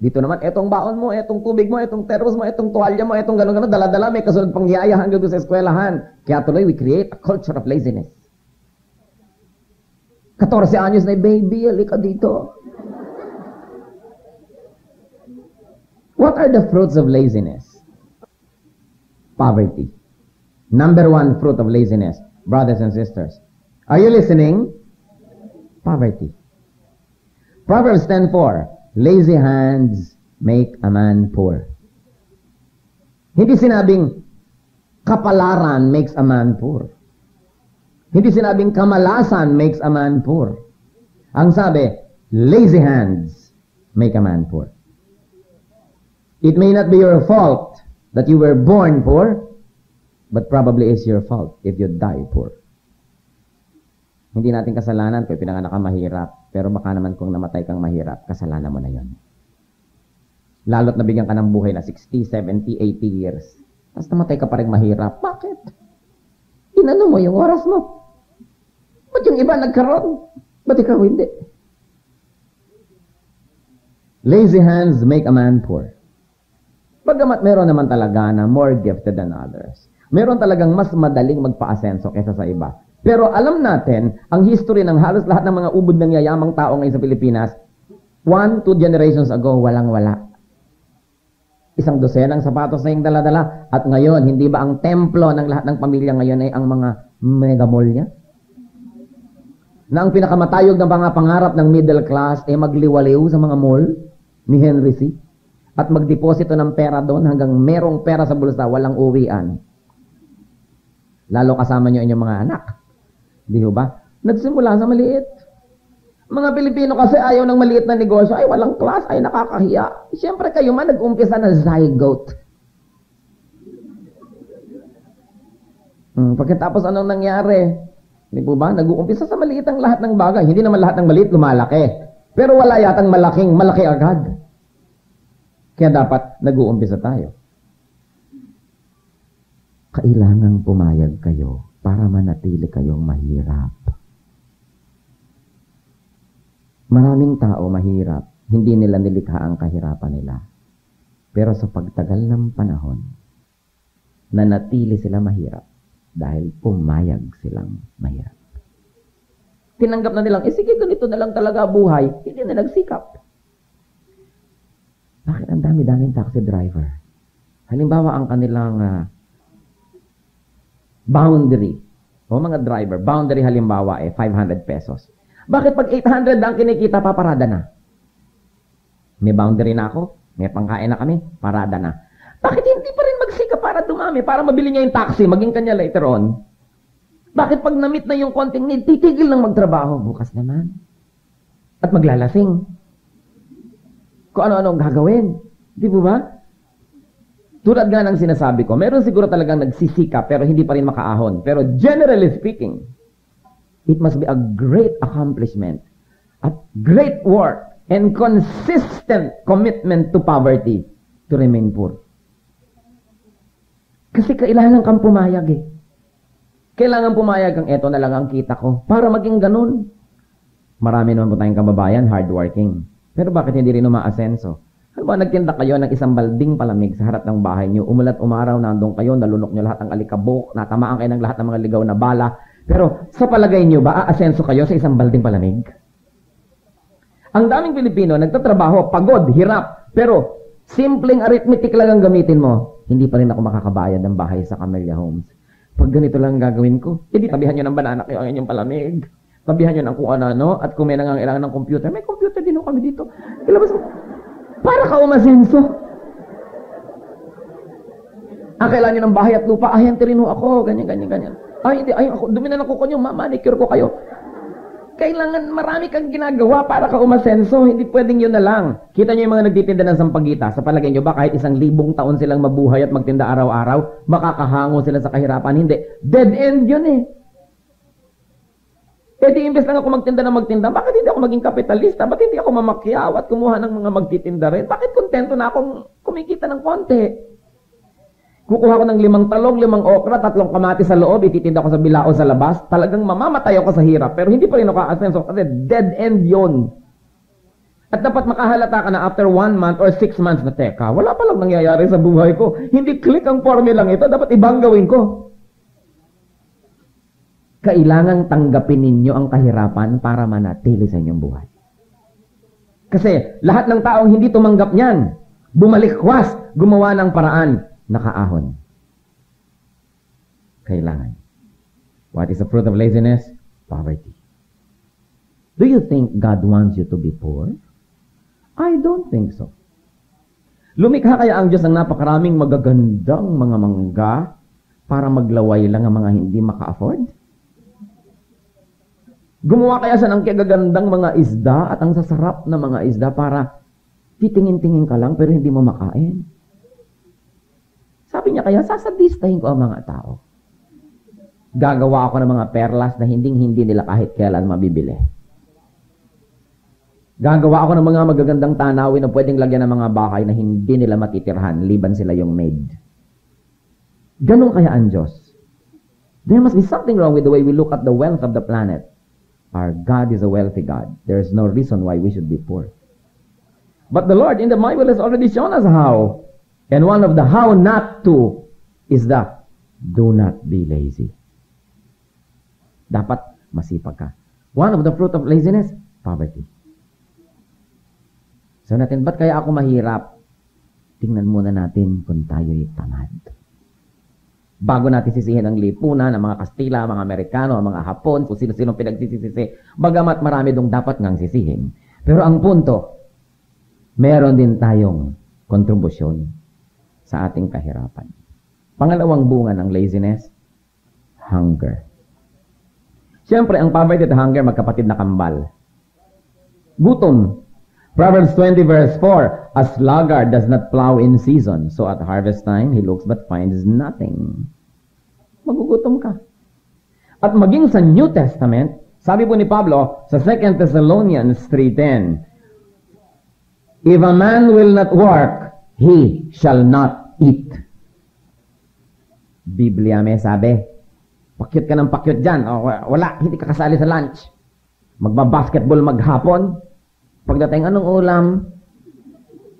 Dito naman, etong baon mo, etong tubig mo, etong termos mo, etong tuwalya mo, etong ganon-ganon, dala-dala, may kasunod pang hiyaya hanggang doon sa eskwelahan. Kaya tuloy, we create a culture of laziness. 14 anyos na baby, halika dito. What are the fruits of laziness? Poverty. Number 1 fruit of laziness, brothers and sisters. Are you listening? Poverty. Proverbs 10:4. Lazy hands make a man poor. Hindi sinabing kapalaran makes a man poor. Hindi sinabing kamalasan makes a man poor. Ang sabi, lazy hands make a man poor. It may not be your fault that you were born poor, but probably is your fault if you die poor. Hindi natin kasalanan kung pinanganak ka mahirap, pero baka naman kung namatay kang mahirap, kasalanan mo na yon. Lalo't nabigyan ka ng buhay na 60, 70, 80 years. Tapos namatay ka pa rin mahirap. Bakit? Inano mo yung oras mo. Ba't yung iba nagkaroon? Ba't ikaw hindi? Lazy hands make a man poor. Bagamat meron naman talaga na more gifted than others. Meron talagang mas madaling magpa-asenso kaysa sa iba. Pero alam natin, ang history ng halos lahat ng mga ubod ng yayamang tao ngayon sa Pilipinas, 1, 2 generations ago, walang-wala. 1 dosenang sapatos na yung dala-dala. At ngayon, hindi ba ang templo ng lahat ng pamilya ngayon ay ang mga mega mall niya? Na ang pinakamatayog ng mga pangarap ng middle class ay magliwaliw sa mga mall ni Henry C. at magdeposito ng pera doon hanggang merong pera sa bulsa, walang uwian. Lalo kasama nyo inyong mga anak. Di ba? Nagsimula sa maliit. Mga Pilipino kasi ayaw ng maliit na negosyo. Ay, walang class. Ay, nakakahiya. Siyempre kayo man nag-umpisa na zygote. Pagkatapos anong nangyari? Di ba? Nag-uumpisa sa maliit ang lahat ng bagay. Hindi naman lahat ng maliit lumalaki. Pero wala yatang malaki agad. Kaya dapat nag-uumpisa tayo. Kailangang pumayag kayo para manatili kayong mahirap. Maraming tao mahirap. Hindi nila nilikha ang kahirapan nila. Pero sa pagtagal ng panahon, nanatili sila mahirap dahil pumayag silang mahirap. Tinanggap na nilang, sige, ganito na lang talaga buhay. Hindi na nagsikap. Bakit ang dami-daming taxi driver? Halimbawa, ang kanilang boundary, o mga driver, boundary halimbawa 500 pesos. Bakit pag 800 ang kinikita, paparada na? May boundary na ako, may pangkain na kami, parada na. Bakit hindi pa rin magsikap para dumami, para mabili niya yung taxi, maging kanya later on? Bakit pag na-meet na yung konting need, titigil lang magtrabaho? Bukas naman. At maglalasing. Kung ano-ano ang gagawin. Di ba? Tulad nga ng sinasabi ko, meron siguro talagang nagsisikap pero hindi pa rin makaahon. Pero generally speaking, it must be a great accomplishment, a great work, and consistent commitment to poverty to remain poor. Kasi kailangan kang pumayag eh. Kailangan pumayag kang eto na lang ang kita ko para maging ganun. Marami naman po tayong kababayan, hardworking. Pero bakit hindi rin umaasenso? Ano ba, nagtinda kayo ng isang balding palamig sa harap ng bahay nyo, umulat umaraw, nandun kayo, nalunok nyo lahat ng alikabok, natamaan kayo ng lahat ng mga ligaw na bala. Pero sa palagay nyo ba, aasenso kayo sa isang balding palamig? Ang daming Pilipino, nagtatrabaho, pagod, hirap, pero simpleng arithmetic lang ang gamitin mo, hindi pa rin ako makakabayad ng bahay sa Camellia Homes. Pag ganito lang gagawin ko, hindi tabihan nyo ng banana kayo ang inyong palamig. Tabihan nyo ng kung ano, at kung may nangangailangan ng computer, may computer din kami dito. Ilabas mo. Para ka umasenso. Ang kailangan nyo ng bahay at lupa, ahente rin ako, ganyan. Ay, hindi, ay, ako, dumi na nakuko nyo, manicure ko kayo. Kailangan marami kang ginagawa para ka umasenso, hindi pwedeng yun na lang. Kita nyo yung mga nagtitinda ng sampagita, sa palagay nyo ba kahit 1,000 taon silang mabuhay at magtinda araw-araw, makakahango sila sa kahirapan? Hindi. Dead end yun eh. Eh di imbes lang ako magtinda, bakit hindi ako maging kapitalista? Bakit hindi ako mamakyaw at kumuha ng mga magtitinda rin? Bakit kontento na akong kumikita ng konti? Kukuha ko ng 5 talong, 5 okra, 3 kamatis sa loob, ititinda ko sa bilao sa labas, talagang mamamatay ako sa hirap, pero hindi pa rin ako aasenso kasi dead end yun. At dapat makahalata ka na after 1 month or 6 months na, teka, wala pa lang nangyayari sa buhay ko. Hindi click ang formulang ito, dapat ibang gawin ko. Kailangang tanggapin ninyo ang kahirapan para manatili sa inyong buhay. Kasi lahat ng taong hindi tumanggap niyan, bumalikwas, gumawa ng paraan, nakaahon. Kailangan. What is the fruit of laziness? Poverty. Do you think God wants you to be poor? I don't think so. Lumikha kaya ang Diyos ng napakaraming magagandang mga mangga para maglaway lang ang mga hindi maka-afford? Gumawa kaya siya ng kagagandang mga isda at ang sasarap na mga isda para titingin-tingin ka lang pero hindi mo makain. Sabi niya kaya, sasadistahin ko ang mga tao. Gagawa ako ng mga perlas na hindi nila kahit kailan mabibili. Gagawa ako ng mga magagandang tanawin na pwedeng lagyan ng mga bahay na hindi nila matitirhan, liban sila yung maid. Ganun kaya ang Diyos. There must be something wrong with the way we look at the wealth of the planet. Our God is a wealthy God. There is no reason why we should be poor. But the Lord in the Bible has already shown us how. And one of the how not to is that do not be lazy. Dapat masipag ka. One of the fruit of laziness, poverty. So natin, ba't kaya ako mahirap? Tingnan muna natin kung tayo'y tamad. Bago natin sisihin ang lipunan, ang mga Kastila, mga Amerikano, ang mga Hapon, kung sino-sino pinagsisisi, bagamat marami dong dapat ngang sisihin. Pero ang punto, meron din tayong kontribusyon sa ating kahirapan. Pangalawang bunga ng laziness, hunger. Siyempre, ang poverty at hunger, magkapatid na kambal. Gutom. Proverbs 20 verse 4, a sluggard does not plow in season, so at harvest time he looks but finds nothing. Magugutom ka. At maging sa New Testament, sabi po ni Pablo sa 2 Thessalonians 3:10, if a man will not work, he shall not eat. Biblia may sabi, pakyut ka ng pakyut dyan. O, wala, hindi ka kasali sa lunch. Magbabasketball maghapon. Pagdating, anong ulam?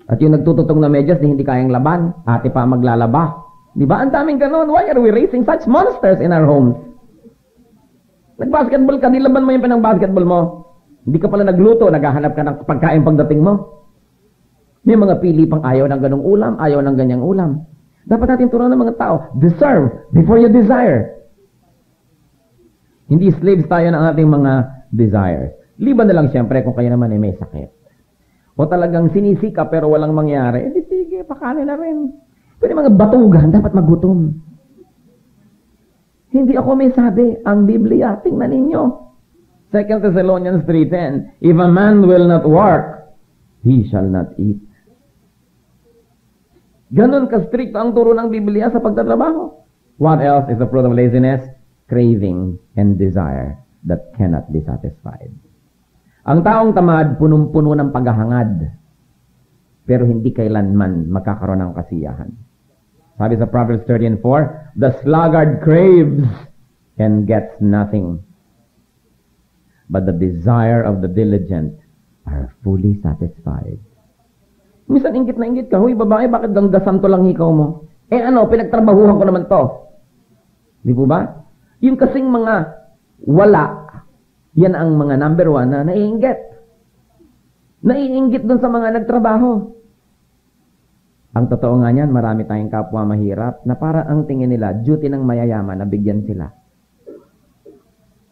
At yung nagtututong na medyas, hindi kayang laban. Ate pa maglalaba. Di ba? Ang daming ganun. Why are we raising such monsters in our homes? Nag-basketball ka, di laban mo yung pinang-basketball mo. Hindi ka pala nagluto, naghahanap ka ng pagkain pagdating mo. May mga pili pang ayaw ng ganong ulam, ayaw ng ganyang ulam. Dapat natin turuan ng mga tao, deserve before you desire. Hindi slaves tayo ng ating mga desires. Liban na lang siyempre kung kayo naman ay may sakit. O talagang sinisika pero walang mangyari, edi sige, pakanin na rin. Pero mga batugan, dapat magutom. Hindi ako may sabi, ang Biblia, tingnan ninyo. 2 Thessalonians 3:10, if a man will not work, he shall not eat. Ganon ka-strict ang turo ng Biblia sa pagtatrabaho. What else is the fruit of laziness? Craving and desire that cannot be satisfied. Ang taong tamad, punong-puno ng paghahangad, pero hindi kailanman makakaroon ng kasiyahan. Sabi sa Proverbs 13:4, the sluggard craves and gets nothing, but the desire of the diligent are fully satisfied. Minsan ingit na ingit ka, huy babae, bakit ganggasan to lang ikaw mo? Pinagtrabahuhan ko naman to. Di po ba? Yung kasing mga wala, yan ang mga number 1 na naiinggit. Naiinggit dun sa mga nagtrabaho. Ang totoo nga niyan, marami tayong kapwa mahirap na para ang tingin nila, duty ng mayayaman na bigyan sila.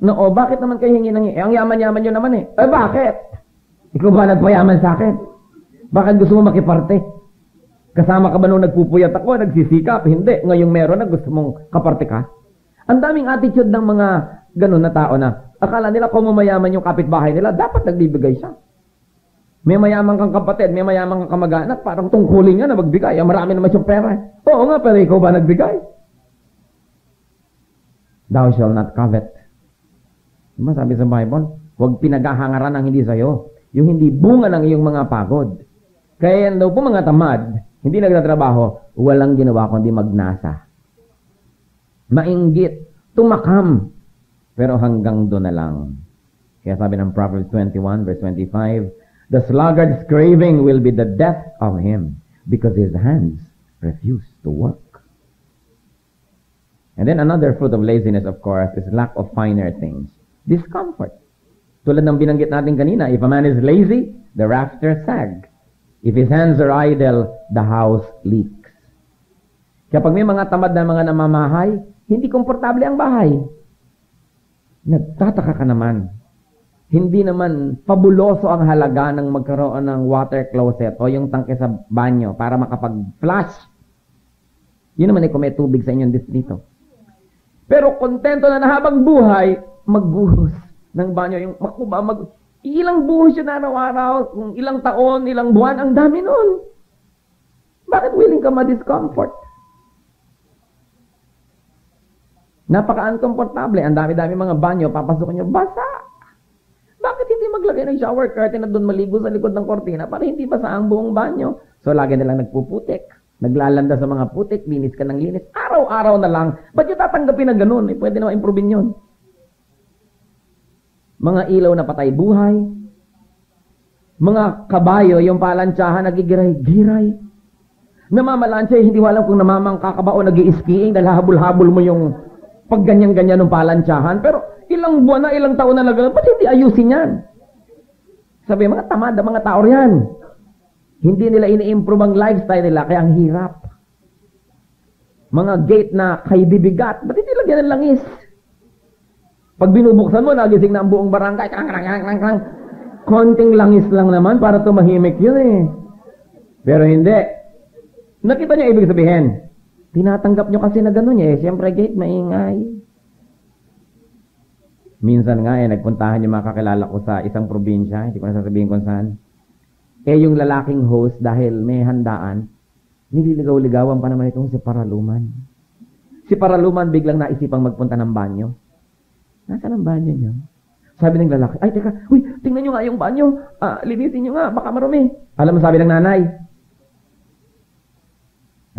Bakit naman kayo hingi ng ang yaman-yaman nyo naman eh? Bakit? Ikaw ba nagpayaman sa akin? Bakit gusto mo makiparte? Kasama ka ba nung nagpupuyat ako, nagsisikap? Hindi. Ngayong meron na gusto mong kaparte ka? Ang daming attitude ng mga ganun na tao na akala nila kung mayaman yung kapitbahay nila, dapat nagbibigay siya. May mayaman kang kapatid, may mayaman kang kamag-anak, parang tungkulin nga na magbigay. Marami naman siyang pera. Oo nga, pero ikaw ba nagbigay? Thou shall not covet. Diba sabi sa Bible? Huwag pinaghahangaran ang hindi sa'yo. Yung hindi bunga ng iyong mga pagod. Kaya yan daw po mga tamad, hindi nagtatrabaho, walang ginawa kundi magnasa. Mainggit, tumakam, pero hanggang doon na lang. Kaya sabi ng Proverbs 21 verse 25, the sluggard's craving will be the death of him because his hands refuse to work. And then another fruit of laziness, of course, is lack of finer things. Discomfort. Tulad ng binanggit natin kanina, if a man is lazy, the rafters sag. If his hands are idle, the house leaks. Kapag may mga tamad na mga namamahay, hindi komportable ang bahay. Nagtataka ka naman. Hindi naman fabuloso ang halaga ng magkaroon ng water closet o yung tangke sa banyo para makapag-flush. Yun naman kung may tubig sa inyong dito. Pero kontento na habang buhay, magbuhos ng banyo. Yung makuba, ilang buhos yun araw-araw, kung ilang taon, ilang buwan, ang dami nun. Bakit willing ka ma-discomfort? Napaka-uncomfortable. Ang dami-dami mga banyo, papasukin nyo, basa. Bakit hindi maglagay ng shower curtain at doon maligo sa likod ng kortina para hindi basa ang buong banyo? So, lagi nilang nagpuputik. Naglalanda sa mga putik, linis ka ng linis. Araw-araw na lang. Ba't yung tatanggapin na ganun? Pwede naman improve yun. Mga ilaw na patay buhay. Mga kabayo, yung palansyahan, nagigiray-giray. Namamalansya, hindi walang kung namamangka ka ba o nag-i-skiing dahil habol-habol mo yung pagganyan-ganyan ng palansyahan. Pero ilang buwan na, ilang taon na lang, ba't hindi ayusin yan? Sabi, mga tamad, mga tao yan. Hindi nila ini-improve ang lifestyle nila, kaya ang hirap. Mga gate na kay bibigat, ba't hindi lagyan ng langis? Pag binubuksan mo, nagising na ang buong barangay. Konting langis lang naman para tumahimik yun eh. Pero hindi. Nakita niyo ibig sabihin? Tinatanggap niyo kasi na gano'n eh. Siyempre, gate, maingay. Minsan nga nagpuntahan yung mga kakilala ko sa isang probinsya, hindi ko na sasabihin kung saan. Yung lalaking host, dahil may handaan, nililigaw-ligawan pa naman itong si Paraluman. Si Paraluman biglang naisipang magpunta ng banyo. Nasaan ang banyo niya? Sabi ng lalaki, ay teka, uy, tingnan niyo nga yung banyo. Linisin niyo nga, baka marumi. Alam mo sabi ng nanay,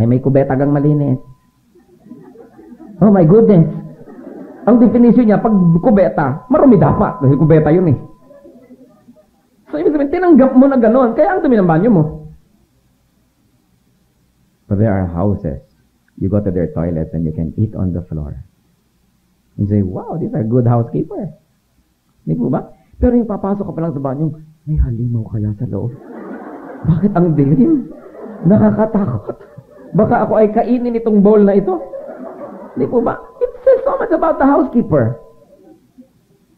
ay may kubeta gang malinis. Oh my goodness. Ang definisyon niya, pag kubeta, marumi dapat. Dahil kubeta yun eh. So, ibig sabihin, tinanggap mo na gano'n. Kaya ang dumi ng banyo mo. But there are houses. You go to their toilets and you can eat on the floor. And say, wow, these are good housekeepers. Hindi po ba? Pero yung papasok ka pa lang sa banyo, may halimaw kaya sa loob. Bakit ang dilim? Nakakatakot. Baka ako ay kainin itong bowl na ito. Hindi po ba? It says so much about the housekeeper.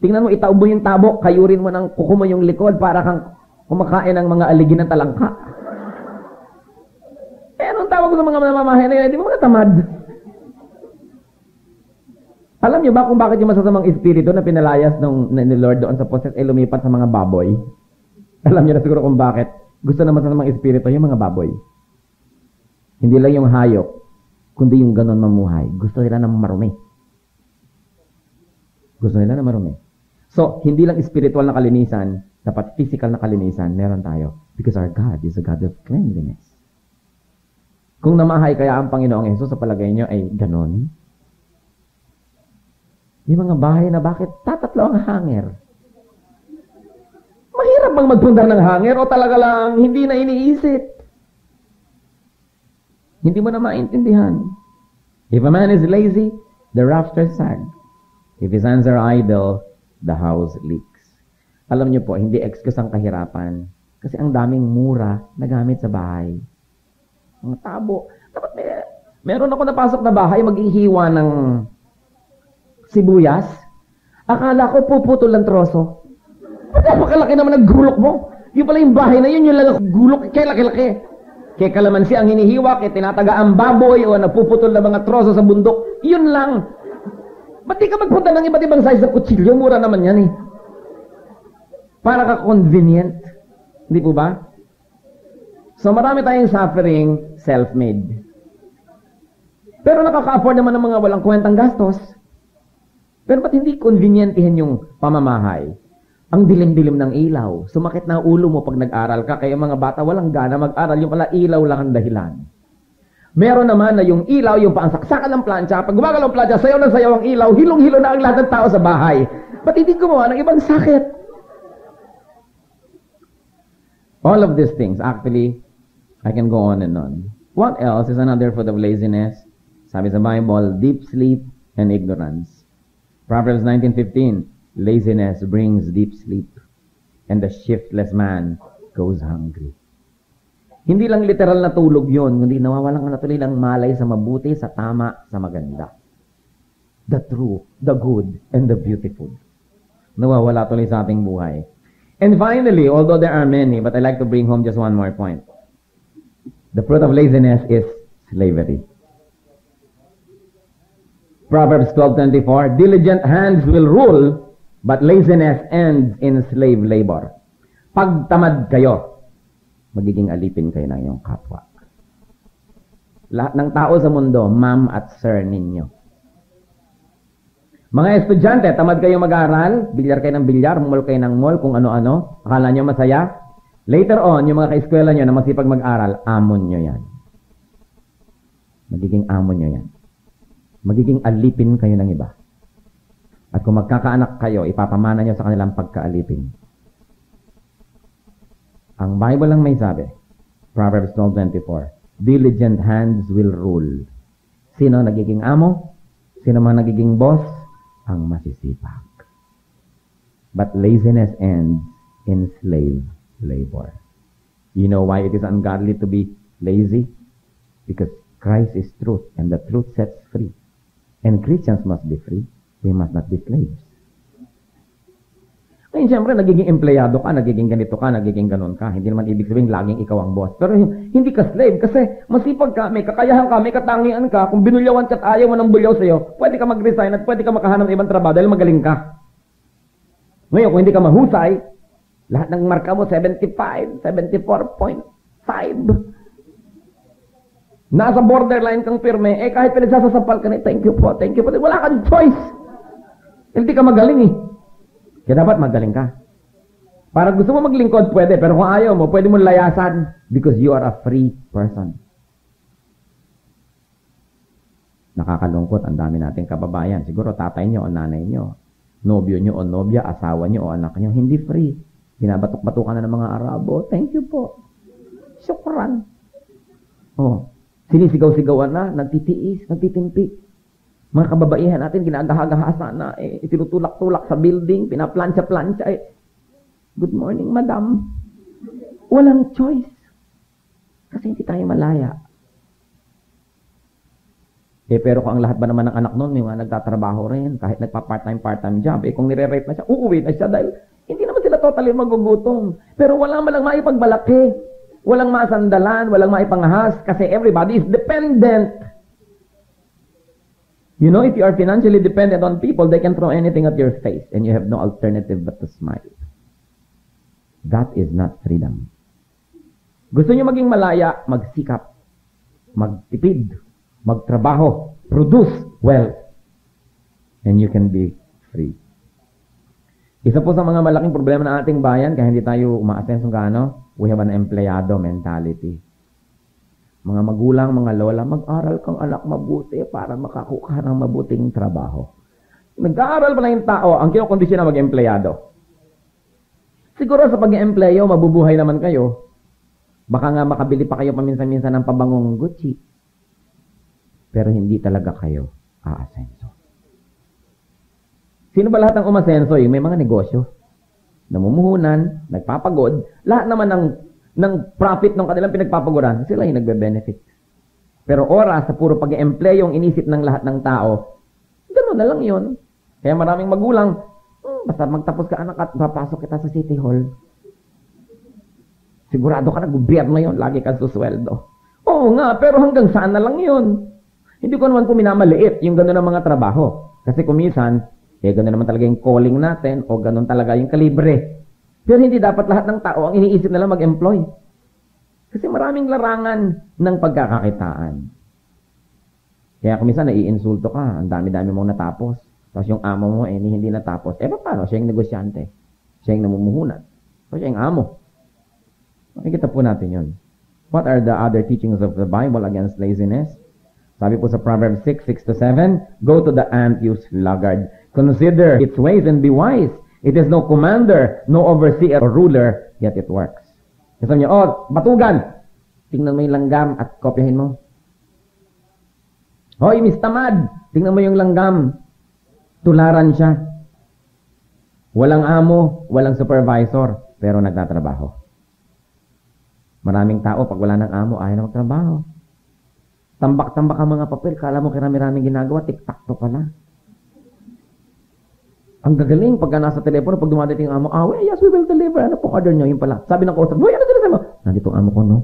Tingnan mo, itaob mo yung tabo, kayurin mo ng kuko mo yung likod para kang kumakain ng mga aligi ng talangka. Anong tawag ko sa mga mamamahay na yun? Hindi mo mga tamad. Alam niyo ba kung bakit yung masasamang espiritu na pinalayas ni Lord doon sa poses ay lumipat sa mga baboy? Alam niyo na siguro kung bakit. Gusto na masasamang espiritu yung mga baboy. Hindi lang yung hayop, kundi yung ganon mamuhay. Gusto nila na marumi. Gusto nila na marumi. So, hindi lang spiritual na kalinisan, dapat physical na kalinisan, meron tayo. Because our God is a God of cleanliness. Kung namahay kaya ang Panginoong Hesus sa palagay nyo ay ganon, yung mga bahay na bakit tatatlo ang hanger? Mahirap bang magpundar ng hanger o talaga lang hindi na iniisip? Hindi mo na maintindihan. If a man is lazy, the rafters sag. If his hands are idle, the house leaks. Alam niyo po, hindi excuse ang kahirapan. Kasi ang daming mura na gamit sa bahay. Mga tabo. Dapat meron ako napasok na bahay, maghihiwa ng sibuyas. Akala ko puputol ng troso. Napakalaki naman ng gulok mo. Yung pala yung bahay na yun, yung lang gulok, kaya laki-laki. Kaya kalamansi ang hinihiwa, kaya tinataga ang baboy o napuputol na mga troso sa bundok. Yun lang. Ba't di ka magpunta ng iba't ibang size ng kutsilyo? Mura naman yan eh. Para ka convenient. Hindi po ba? So marami tayong suffering, self-made. Pero nakaka-afford naman ng mga walang kwentang gastos. Pero ba't hindi convenientihin yung pamamahay? Ang dilim-dilim ng ilaw. Sumakit na ulo mo pag nag-aral ka. Kaya mga bata walang gana mag-aral. Yung pala ilaw lang ang dahilan. Meron naman na yung ilaw, yung paansaksakan ng plancha. Pag gumagalaw ang plancha, sayaw na sayaw ang ilaw. Hilong-hilo na ang lahat ng tao sa bahay. Ba't hindi gumawa ng ibang sakit? All of these things, actually, I can go on and on. What else is another fruit of laziness? Sabi sa Bible, deep sleep and ignorance. Proverbs 19:15. Laziness brings deep sleep, and the shiftless man goes hungry. Hindi lang literal na tulog yon, kundi nawawalan ka na tuloy ng malay sa mabuti, sa tama, sa maganda. The true, the good, and the beautiful. Nawawala tuloy sa ating buhay. And finally, although there are many, but I like to bring home just one more point. The fruit of laziness is slavery. Proverbs 12:24, diligent hands will rule, but laziness ends in slave labor. Pag tamad kayo, magiging alipin kayo ng iyong kapwa. Lahat ng tao sa mundo, ma'am at sir ninyo. Mga estudyante, tamad kayo mag-aral, bilyar kayo ng bilyar, mall kayo ng mall, kung ano-ano, akala nyo masaya. Later on, yung mga kaeskwela nyo na masipag mag-aral, amon nyo yan. Magiging amon nyo yan. Magiging alipin kayo ng iba. At kung magkakaanak kayo, ipapamana nyo sa kanilang pagkaalipin. Ang Bible lang may sabi, Proverbs 12:24, diligent hands will rule. Sino nagiging amo? Sino man nagiging boss? Ang masisipag. But laziness ends in slave labor. You know why it is ungodly to be lazy? Because Christ is truth, and the truth sets free. And Christians must be free. We must not be slaves. Ngayon, mean, siyempre, nagiging empleyado ka, nagiging ganito ka, nagiging ganun ka. Hindi naman ibig sabihin, laging ikaw ang boss. Pero hindi ka slave kasi masipag ka, may kakayahan ka, may katangian ka. Kung binulyawan ka at ayaw mo ng bulyaw sa'yo, pwede ka mag-resign at pwede ka makahanap ng ibang trabaho dahil magaling ka. Ngayon, kung hindi ka mahusay, lahat ng marka mo, 75, 74.5. Nasa borderline kang pirme, kahit pinagsasasapal ka na, thank you po. Wala kang choice. Hindi ka magaling eh. Kaya dapat magaling ka. Para gusto mo maglingkod, pwede. Pero kung ayaw mo, pwede mo layasan because you are a free person. Nakakalungkot, ang dami nating kababayan. Siguro tatay nyo o nanay nyo, nobyo nyo o nobya, asawa nyo o anak nyo, hindi free. Binabatok-batukan na ng mga Arabo. Thank you po. Syukran. Oh, sinisigaw-sigawan na, nagtitiis, nagtitimpi. Mga kababaihan natin, ginagahagahasa na, itinutulak-tulak sa building, pinaplansya-plansya, good morning, madam. Walang choice. Kasi hindi tayo malaya. Pero kung ang lahat ba naman ng anak nun, may mga nagtatrabaho rin, kahit nagpa-part-time job, kung nire-rape na siya, uuwi na siya dahil hindi naman sila totally magugutom. Pero wala malang maipagbalaki, walang masandalan, walang maipangahas, kasi everybody is dependent. You know, if you are financially dependent on people, they can throw anything at your face and you have no alternative but to smile. That is not freedom. Gusto nyo maging malaya, magsikap, magtipid, magtrabaho, produce wealth, and you can be free. Isa po sa mga malaking problema ng ating bayan, kaya hindi tayo umaasenso gaano, we have an empleyado mentality. Mga magulang, mga lola, mag-aral kang anak mabuti para makakuha ng mabuting trabaho. Nag-aaral pala yung tao, ang kinokondisyon na mag-empleyado. Siguro sa pag-empleyo, mabubuhay naman kayo. Baka nga makabili pa kayo paminsan-minsan ng pabangong Gucci. Pero hindi talaga kayo aasenso. Sino ba lahat ang umasenso? Yung may mga negosyo. Namumuhunan, nagpapagod, lahat naman ng profit ng kanilang pinagpapaguran, sila yung nagbe-benefit. Pero oras sa puro pag-empleyo yung inisip ng lahat ng tao, gano'n na lang yun. Kaya maraming magulang, basta magtapos ka anak at papasok kita sa City Hall. Sigurado ka na gobyerno yun, lagi ka susweldo. Oo nga, pero hanggang saan na lang yun? Hindi ko naman po minamaliit yung gano'n ng mga trabaho. Kasi kumisan, gano'n naman talaga yung calling natin o gano'n talaga yung kalibre. Pero hindi dapat lahat ng tao ang iniisip nila mag-employ. Kasi maraming larangan ng pagkakakitaan. Kaya kung minsan naiinsulto ka, ang dami-dami mong natapos. Tapos yung amo mo hindi natapos. Paano? Siya yung negosyante. Siya yung namumuhunan. So siya yung amo. Makikita po natin yun. What are the other teachings of the Bible against laziness? Sabi po sa Proverbs 6:6-7, go to the ant, you sluggard. Consider its ways and be wise. It is no commander, no overseer or ruler, yet it works. Kasi niyo, batugan! Tingnan mo yung langgam at kopyahin mo. Hoy, Miss Tamad! Tingnan mo yung langgam. Tularan siya. Walang amo, walang supervisor, pero nagtatrabaho. Maraming tao, pag wala ng amo, ayaw na magtrabaho. Tambak-tambak ang mga papel, kala mo kirami-raming ginagawa, tik-tak to pala. Ang gagaling pagka nasa telepono, pag dumadating ang amo, yes, we will deliver. Ano pong order nyo? Yun pala. Sabi ng kausap, ano deliver mo? Nandito ang amo ko, no?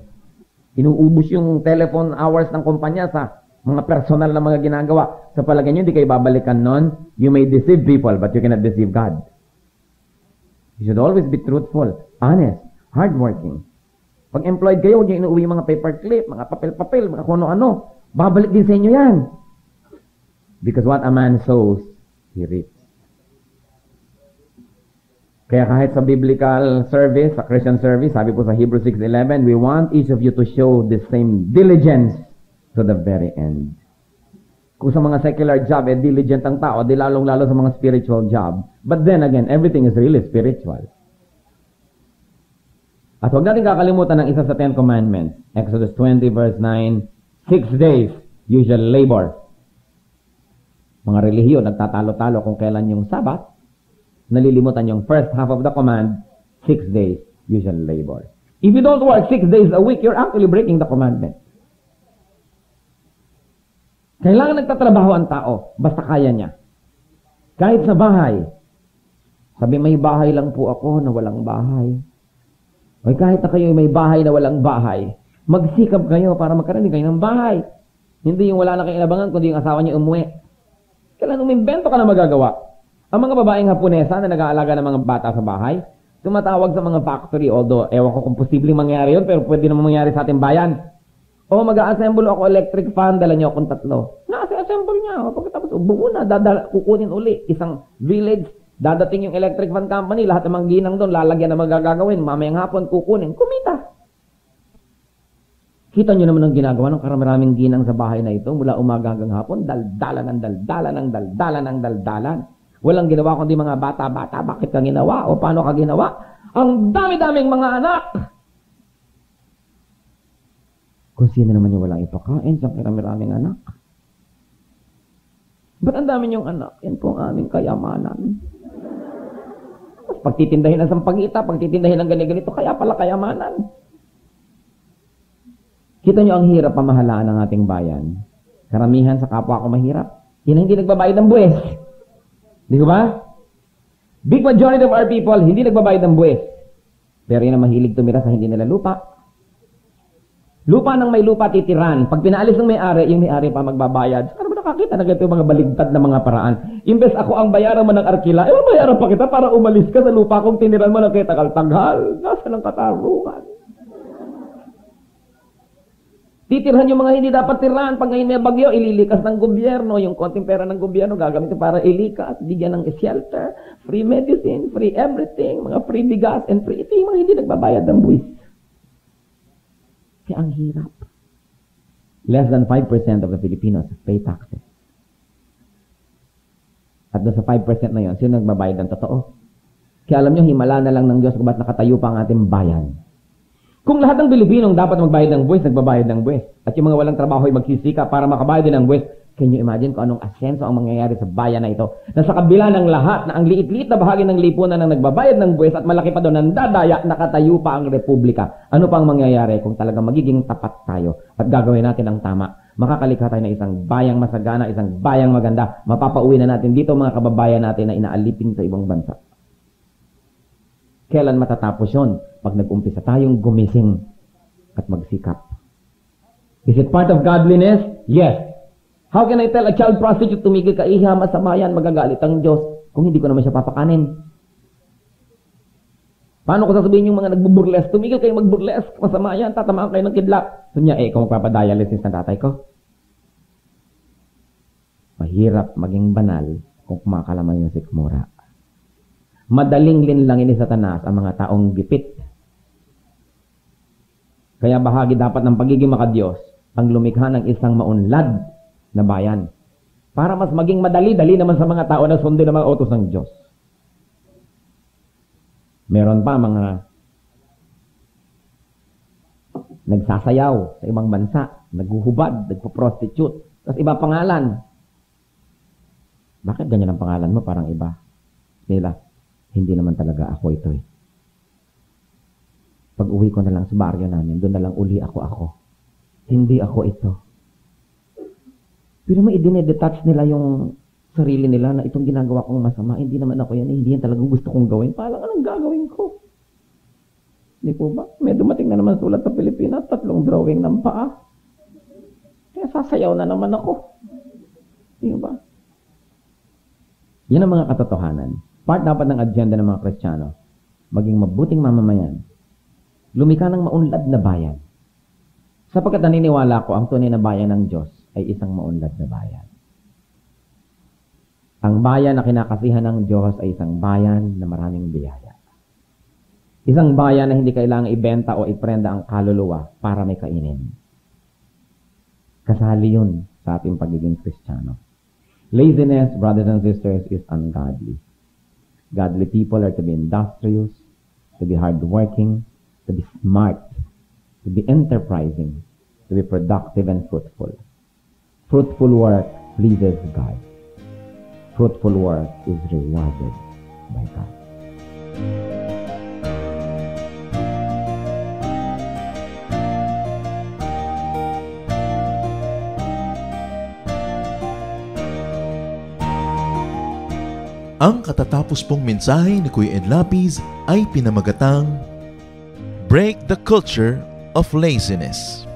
Inuubos yung telephone hours ng kumpanya sa mga personal na mga ginagawa. Sa palagay nyo, hindi kayo babalikan nun. You may deceive people, but you cannot deceive God. You should always be truthful, honest, hardworking. Pag employed kayo, huwag nyo inuuwi yung mga paperclip, mga papel-papel, mga kung ano-ano. Babalik din sa inyo yan. Because what a man sows, he reaps. Kaya kahit sa biblical service, sa Christian service, sabi po sa Hebrews 6:11, we want each of you to show the same diligence to the very end. Kung sa mga secular job, diligent ang tao, di lalong-lalo sa mga spiritual job. But then again, everything is really spiritual. At huwag natin kakalimutan ng isa sa 10 Commandments. Exodus 20 verse 9, 6 days you shall labor. Mga relihiyon, nagtatalo-talo kung kailan yung Sabat. Nalilimutan yung first half of the command, 6 days you shall labor. If you don't work 6 days a week, you're actually breaking the commandment. Kailangan nagtatrabaho ang tao, basta kaya niya. Kahit sa bahay, Sabi, may bahay lang po ako na walang bahay. O kahit na kayo may bahay na walang bahay, magsikap kayo para magkaroon kayo ng bahay. Hindi yung wala na kayong inabangan, kundi yung asawa niyo umuwi. Kailan umimbento ka na magagawa? Ang mga babaeng Haponesa na nag-aalaga ng mga bata sa bahay, tumatawag sa mga factory, although ewan ko kung posibleng mangyari yun, pero pwede naman mangyari sa ating bayan. O mag-a-assemble ako electric fan, dala niyo akong 3. Na-assemble niya. Pagkatapos, buo na, kukunin uli. Isang village, dadating yung electric fan company, lahat ng mga ginang doon, lalagyan na magagawin, mamayang hapon, kukunin, kumita. Kita nyo naman ang ginagawa ng karamiraming ginang sa bahay na ito, mula umaga hanggang hapon, daldalan ng daldalan. Walang ginawa kundi mga bata-bata, bakit ka ginawa? O paano ka ginawa? Ang dami-daming mga anak! Kung sino naman yung walang ipakain sa karamiraming anak. Ba't ang dami niyong anak? Yan po ang aming kayamanan. Pagtitindahin ng sampagita, pagtitindahin ng ganito, kaya pala kayamanan. Kita nyo ang hirap pamahalaan ng ating bayan. Karamihan sa kapwa ko mahirap. Yan hindi nagbabayad ng buwis. Di ba? Big majority of our people, hindi nagbabayad ng buwis. Pero yan ang mahilig tumira sa hindi nila lupa. Lupa ng may lupa titiran. Pag pinaalis ng may-ari, yung may-ari pa magbabayad. Ano ba nakakita na ganito yung mga baligtad na mga paraan? Imbes ako ang bayaran mo ng arkila, bayaran pa kita para umalis ka sa lupa kung tiniran mo ng kay tagal-tagal. Nasa ng katarungan. Titirhan yung mga hindi dapat tirahan. Pag ngayon may bagyo, ililikas ng gobyerno. Yung konting pera ng gobyerno, gagamitin para ilikas, bigyan ng shelter, free medicine, free everything, mga free bigas, and free. Ito yung mga hindi nagbabayad ng buwis. Kaya ang hirap. Less than 5% of the Filipinos pay taxes. At doon sa 5% na yun, sino nagbabayad ng totoo? Kaya alam nyo, himala na lang ng Diyos kung ba't nakatayo pa ang ating bayan. Kung lahat ng Pilipinong dapat magbayad ng buwis, nagbabayad ng buwis. At yung mga walang trabaho ay magsisika para makabayad din ng buwis. Can you imagine kung anong asenso ang mangyayari sa bayan na ito? Na sa kabila ng lahat, na ang liit-liit na bahagi ng lipunan ng nagbabayad ng buwis at malaki pa doon ang dadaya, nakatayo pa ang republika. Ano pa ang mangyayari kung talagang magiging tapat tayo at gagawin natin ang tama? Makakalikha tayo ng isang bayang masagana, isang bayang maganda. Mapapauwi na natin dito mga kababayan natin na inaalipin sa ibang bansa. Kailan matatapos yun? Pag nag-umpisa tayong gumising at magsikap. Is it part of godliness? Yes. How can I tell a child prostitute tumigil ka, iha, masama yan, magagalit ang Diyos kung hindi ko naman siya papakanin? Paano ko sasabihin yung mga nagbuburles? Tumigil kayo magburles, masama yan, tatamaan kayo ng kidlat. So niya, kung magpapadialysis ng tatay ko? Mahirap maging banal kung kumakalaman yung sikmura. Madaling linlangin ni Satanas ang mga taong gipit. Kaya bahagi dapat ng pagiging makadiyos ang lumikha ng isang maunlad na bayan. Para mas maging madali-dali naman sa mga tao na sundin ang mga utos ng Diyos. Meron pa mga nagsasayaw sa ibang bansa, naghuhubad, nagpo-prostitute, tapos iba pangalan. Bakit ganyan ang pangalan mo? Parang iba. Nila. Hindi naman talaga ako ito eh. Pag uwi ko na lang sa baryo namin, doon na lang uli ako. Hindi ako ito. Pero may dinedetach nila yung sarili nila na itong ginagawa kong masama, hindi naman ako yan, hindi yan talagang gusto kong gawin. Parang anong gagawin ko? Hindi po ba? May dumating na naman sulat sa Pilipinas, 3 drawing ng paa. Kaya sasayaw na naman ako. Hindi ba? Yan ang mga katotohanan. Part dapat ng agenda ng mga Kristiyano, maging mabuting mamamayan, lumikha ng maunlad na bayan. Sapagkat naniniwala ko, ang tunay na bayan ng Diyos ay isang maunlad na bayan. Ang bayan na kinakasihan ng Diyos ay isang bayan na maraming biyaya. Isang bayan na hindi kailangang ibenta o iprenda ang kaluluwa para may kainin. Kasali yun sa ating pagiging Kristiyano. Laziness, brothers and sisters, is ungodly. Godly people are to be industrious, to be hardworking, to be smart, to be enterprising, to be productive and fruitful. Fruitful work pleases God. Fruitful work is rewarded by God. Ang katatapos pong mensahe ni Kuya Ed Lapiz ay pinamagatang Break the Culture of Laziness.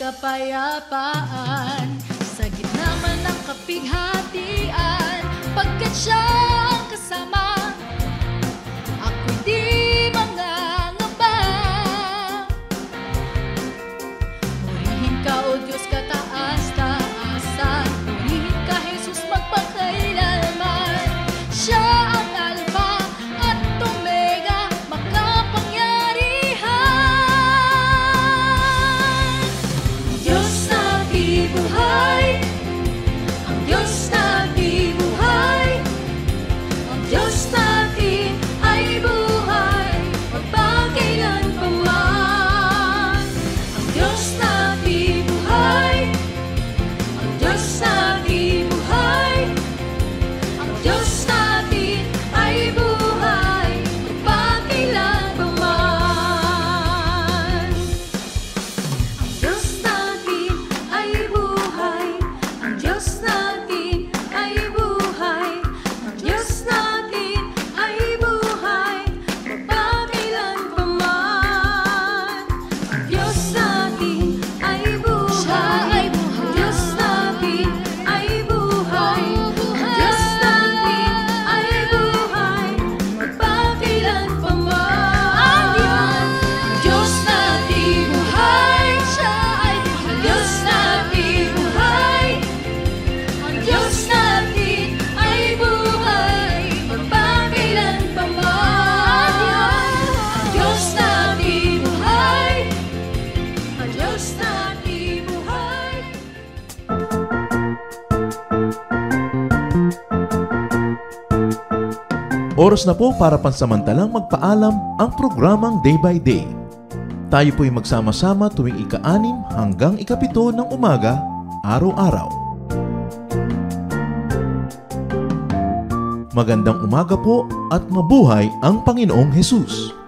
Kapayapaan sa gitna man ng kapighatian, pagkat siya ang kasama, ako'y di mangangamba. Purihin ka, O Diyos, kataas-taasan, purihin ka, Jesus, magpakailanman. Siya ang Alpha at Omega, makapangyarihan. Oras na po para pansamantalang magpaalam ang programang Day by Day. Tayo po'y magsama-sama tuwing ika-6 hanggang ika-7 ng umaga, araw-araw. Magandang umaga po at mabuhay ang Panginoong Hesus!